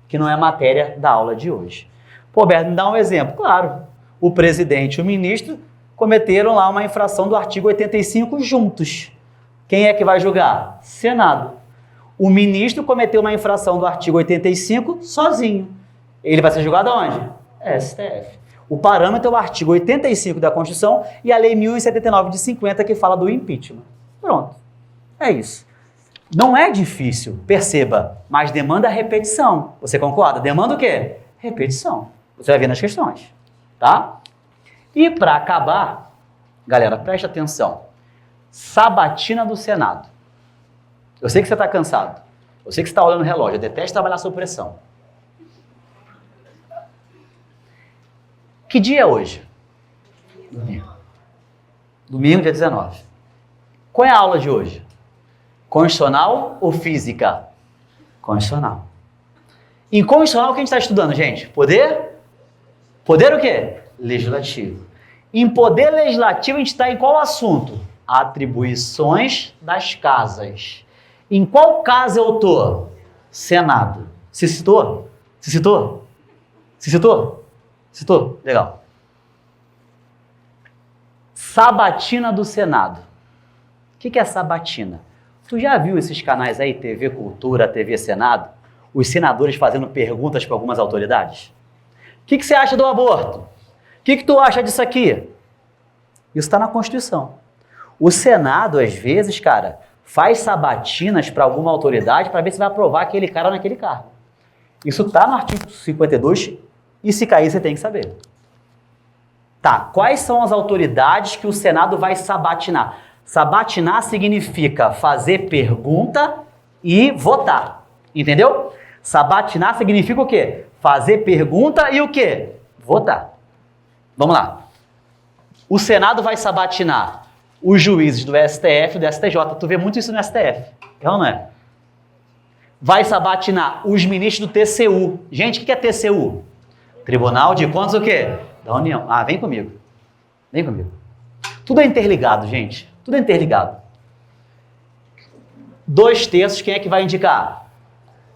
que não é matéria da aula de hoje. Pô, Berto, me dá um exemplo. Claro, o presidente e o ministro cometeram lá uma infração do artigo 85 juntos. Quem é que vai julgar? Senado. O ministro cometeu uma infração do artigo 85 sozinho. Ele vai ser julgado aonde? STF. O parâmetro é o artigo 85 da Constituição e a Lei 1079 de 50 que fala do impeachment. Pronto. É isso. Não é difícil, perceba, mas demanda repetição. Você concorda? Demanda o quê? Repetição. Você vai ver nas questões. Tá? E para acabar, galera, preste atenção. Sabatina do Senado. Eu sei que você está cansado. Eu sei que você está olhando o relógio. Eu detesto trabalhar sob pressão. Que dia é hoje? Domingo. Domingo, dia 19. Qual é a aula de hoje? Constitucional ou física? Constitucional. Em constitucional, o que a gente está estudando, gente? Poder? Poder o quê? Legislativo. Em poder legislativo, a gente está em qual assunto? Atribuições das casas. Em qual casa eu estou? Senado. Se citou? Se citou? Se citou? Citou? Legal. Sabatina do Senado. O que é sabatina? Tu já viu esses canais aí, TV Cultura, TV Senado? Os senadores fazendo perguntas para algumas autoridades? O que você acha do aborto? O que tu acha disso aqui? Isso está na Constituição. O Senado, às vezes, cara, faz sabatinas para alguma autoridade para ver se vai aprovar aquele cara naquele cargo. Isso está no artigo 52 e se cair você tem que saber. Tá, quais são as autoridades que o Senado vai sabatinar? Sabatinar significa fazer pergunta e votar. Entendeu? Sabatinar significa o quê? Fazer pergunta e o quê? Votar. Vamos lá. O Senado vai sabatinar os juízes do STF e do STJ. Tu vê muito isso no STF. É ou não é? Vai sabatinar os ministros do TCU. Gente, o que é TCU? Tribunal de Contas o quê? Da União. Ah, vem comigo. Vem comigo. Tudo é interligado, gente. Tudo é interligado. 2/3, quem é que vai indicar?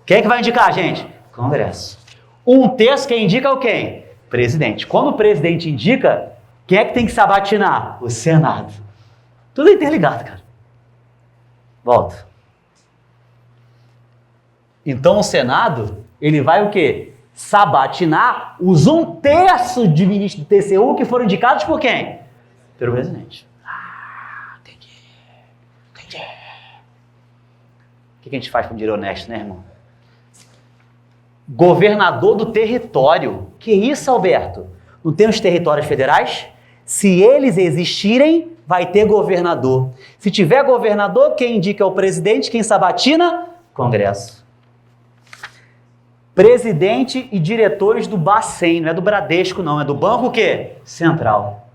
Quem é que vai indicar, gente? Congresso. 1/3, quem indica é o quem? Presidente. Quando o presidente indica, quem é que tem que sabatinar? O Senado. Tudo é interligado, cara. Volta. Então o Senado, ele vai o quê? Sabatinar os 1/3 de ministros do TCU que foram indicados por quem? Pelo presidente. Ah, entendi. Entendi. O que a gente faz com dinheiro honesto, né, irmão? Governador do território. Que isso, Alberto? Não tem os territórios federais? Se eles existirem, vai ter governador. Se tiver governador, quem indica é o presidente, quem sabatina? Congresso. Presidente e diretores do Bacen, não é do Bradesco não, é do Banco o quê? Central.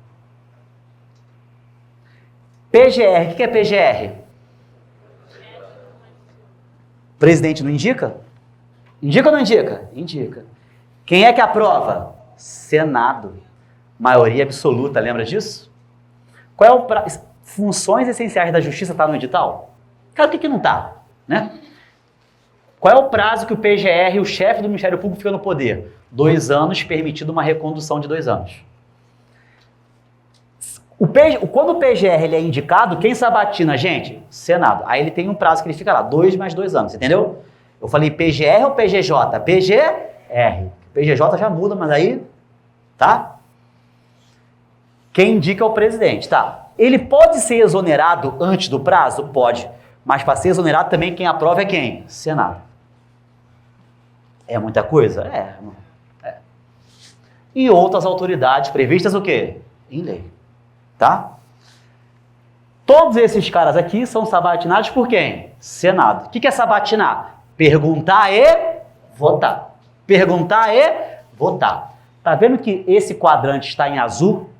PGR, o que é PGR? Presidente não indica? Indica ou não indica? Indica. Quem é que aprova? Senado. Maioria absoluta, lembra disso? Qual é o funções essenciais da justiça está no edital? Cara, o que não está? Né? Qual é o prazo que o PGR, o chefe do Ministério Público, fica no poder? 2 anos, permitido uma recondução de 2 anos. Quando o PGR ele é indicado, quem sabatina, gente? Senado. Aí ele tem um prazo que ele fica lá, 2 mais 2 anos, entendeu? Eu falei PGR ou PGJ? PGR. PGJ já muda, mas aí, tá? Quem indica é o presidente, tá? Ele pode ser exonerado antes do prazo? Pode. Mas para ser exonerado também quem aprova é quem? Senado. É muita coisa? É. E outras autoridades previstas o quê? Em lei. Tá? Todos esses caras aqui são sabatinados por quem? Senado. O que é sabatinar? Perguntar e votar. Perguntar e votar. Tá vendo que esse quadrante está em azul?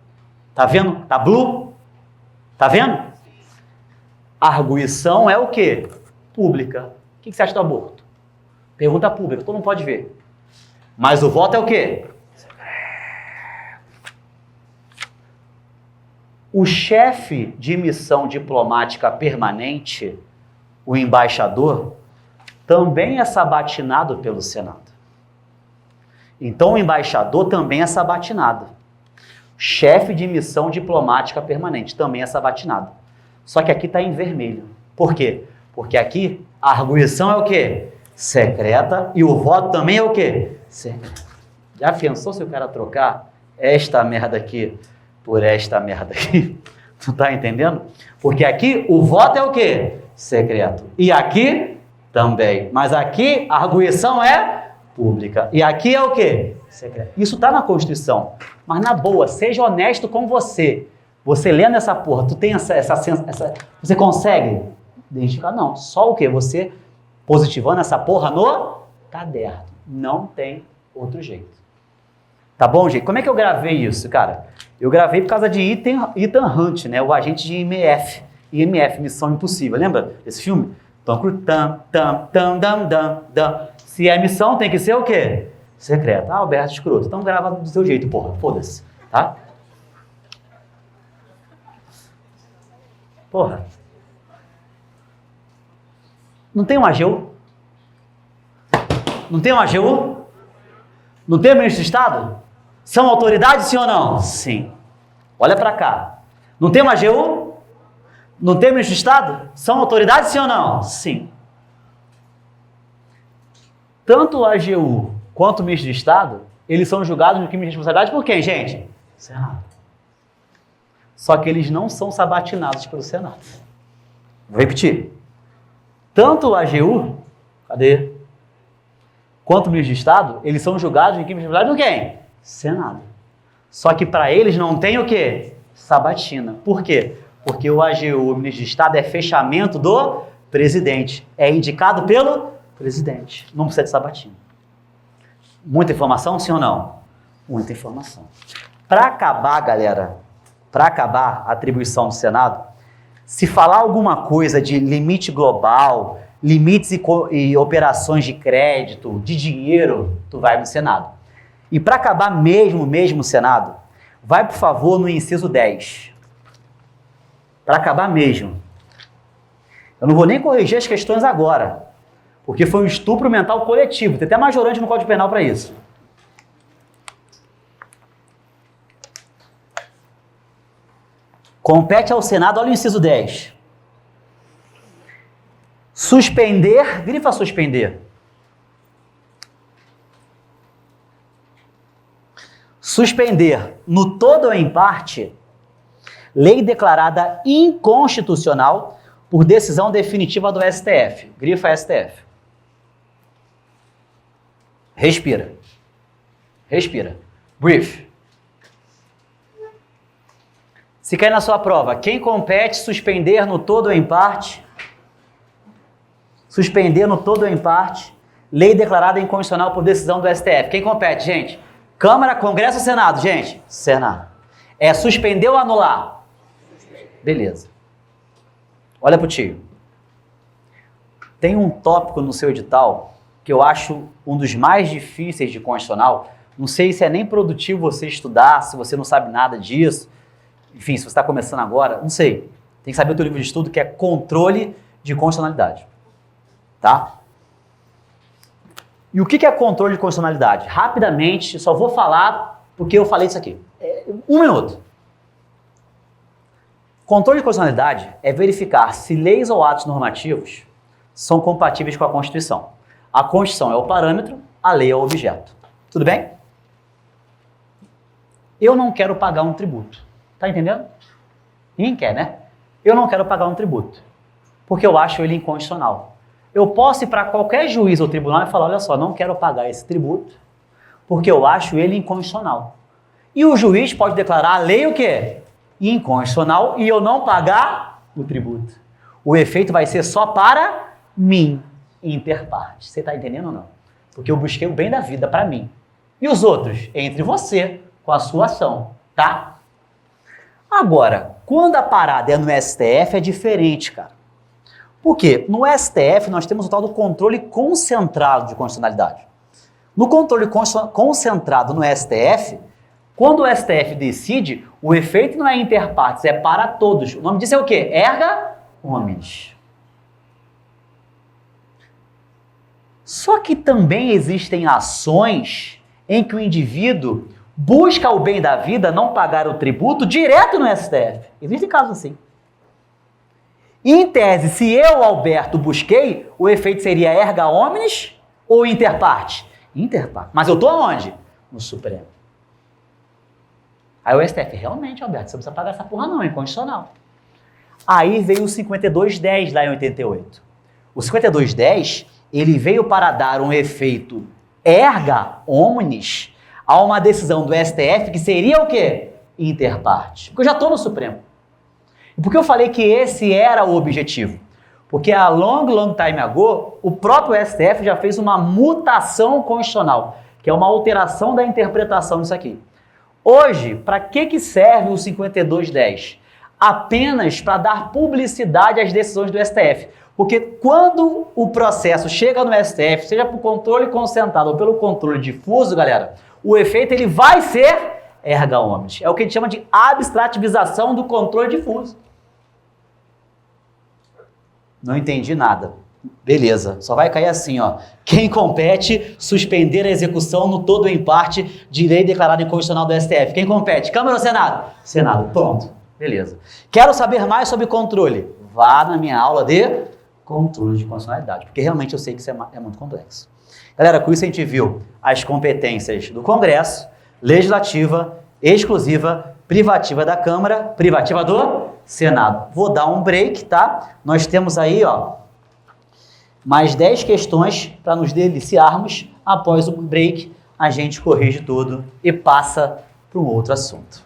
Tá vendo? Tá blue? Tá vendo? Arguição é o quê? Pública. O que você acha do aborto? Pergunta pública, todo mundo pode ver. Mas o voto é o quê? O chefe de missão diplomática permanente, o embaixador, também é sabatinado pelo Senado. Então o embaixador também é sabatinado. Chefe de missão diplomática permanente também é sabatinado. Só que aqui está em vermelho. Por quê? Porque aqui a arguição é o quê? Secreta. E o voto também é o quê? Secreto. Já pensou se o cara trocar esta merda aqui por esta merda aqui? Tu tá entendendo? Porque aqui o voto é o quê? Secreto. E aqui também. Mas aqui a arguição é pública. E aqui é o quê? Secreto. Isso tá na Constituição. Mas na boa, seja honesto com você. Você lendo essa porra, tu tem essa você consegue identificar? Não. Só o quê? Você positivando essa porra no caderno. Não tem outro jeito. Tá bom, gente? Como é que eu gravei isso, cara? Eu gravei por causa de Ethan Hunt, né? O agente de IMF. IMF, Missão Impossível. Lembra desse filme? Se é missão, tem que ser o quê? Secreta. Ah, Alberto escroto. Então grava do seu jeito, porra. Foda-se. Tá? Porra. Não tem um AGU? Não tem um AGU? Não tem ministro de Estado? São autoridades, sim ou não? Sim. Olha pra cá. Não tem uma AGU? Não tem ministro de Estado? São autoridades, sim ou não? Sim. Tanto o AGU quanto o ministro de Estado, eles são julgados no crime de responsabilidade por quem, gente? Senado. Só que eles não são sabatinados pelo Senado. Vou repetir. Tanto o AGU, cadê? Quanto o ministro de Estado, eles são julgados em crime de responsabilidade por quem? Senado. Só que para eles não tem o quê? Sabatina. Por quê? Porque o AGU, o ministro de Estado, é fechamento do presidente. É indicado pelo presidente. Não precisa de sabatina. Muita informação, sim ou não? Muita informação. Para acabar, galera, para acabar a atribuição do Senado, se falar alguma coisa de limite global, limites e operações de crédito, de dinheiro, tu vai no Senado. E para acabar mesmo o Senado, vai, por favor, no inciso 10. Para acabar mesmo. Eu não vou nem corrigir as questões agora, porque foi um estupro mental coletivo. Tem até majorante no Código Penal para isso. Compete ao Senado, olha o inciso 10. Suspender, grifa suspender. Suspender, no todo ou em parte, lei declarada inconstitucional por decisão definitiva do STF. Grifa STF. Respira. Respira. Brief. Se cair na sua prova, quem compete suspender no todo ou em parte? Suspender no todo ou em parte, lei declarada inconstitucional por decisão do STF. Quem compete, gente? Câmara, Congresso ou Senado, gente? Senado. É suspender ou anular? Beleza. Olha pro tio. Tem um tópico no seu edital que eu acho um dos mais difíceis de constitucional. Não sei se é nem produtivo você estudar, se você não sabe nada disso. Enfim, se você está começando agora, não sei. Tem que saber o teu livro de estudo, que é controle de constitucionalidade. Tá? E o que é controle de constitucionalidade? Rapidamente, só vou falar porque eu falei isso aqui. 1 minuto. Controle de constitucionalidade é verificar se leis ou atos normativos são compatíveis com a Constituição. A Constituição é o parâmetro, a lei é o objeto. Tudo bem? Eu não quero pagar um tributo. Tá entendendo? Ninguém quer, né? Eu não quero pagar um tributo, porque eu acho ele inconstitucional. Eu posso ir para qualquer juiz ou tribunal e falar, olha só, não quero pagar esse tributo, porque eu acho ele inconstitucional. E o juiz pode declarar a lei o quê? Inconstitucional e eu não pagar o tributo. O efeito vai ser só para mim, inter partes. Você está entendendo ou não? Porque eu busquei o bem da vida para mim. E os outros? Entre você, com a sua ação, tá? Agora, quando a parada é no STF, é diferente, cara. Por quê? No STF, nós temos o tal do controle concentrado de constitucionalidade. No controle concentrado no STF, quando o STF decide, o efeito não é inter partes, é para todos. O nome disso é o quê? Erga omnes. Só que também existem ações em que o indivíduo busca o bem da vida, não pagar o tributo, direto no STF. Existem casos assim. Em tese, se eu, Alberto, busquei, o efeito seria erga omnes ou inter partes? Inter partes. Mas eu estou onde? No Supremo. Aí o STF, realmente, Alberto, você não precisa pagar essa porra não, é inconstitucional. Aí veio o 5210 lá em 88. O 5210, ele veio para dar um efeito erga omnes a uma decisão do STF que seria o quê? Inter partes. Porque eu já estou no Supremo. E por que eu falei que esse era o objetivo? Porque a long time ago, o próprio STF já fez uma mutação constitucional, que é uma alteração da interpretação disso aqui. Hoje, para que serve o 5210? Apenas para dar publicidade às decisões do STF. Porque quando o processo chega no STF, seja por controle concentrado ou pelo controle difuso, galera, o efeito ele vai ser erga omnes. É o que a gente chama de abstrativização do controle difuso. Não entendi nada. Beleza, só vai cair assim, ó. Quem compete suspender a execução no todo ou em parte de lei declarada inconstitucional do STF. Quem compete? Câmara ou Senado? Senado, pronto. Beleza. Quero saber mais sobre controle? Vá na minha aula de controle de constitucionalidade, porque realmente eu sei que isso é muito complexo. Galera, com isso a gente viu as competências do Congresso, legislativa, exclusiva, privativa da Câmara, privativa do Senado. Vou dar um break, tá? Nós temos aí, ó, mais 10 questões para nos deliciarmos. Após o break, a gente corrige tudo e passa para um outro assunto.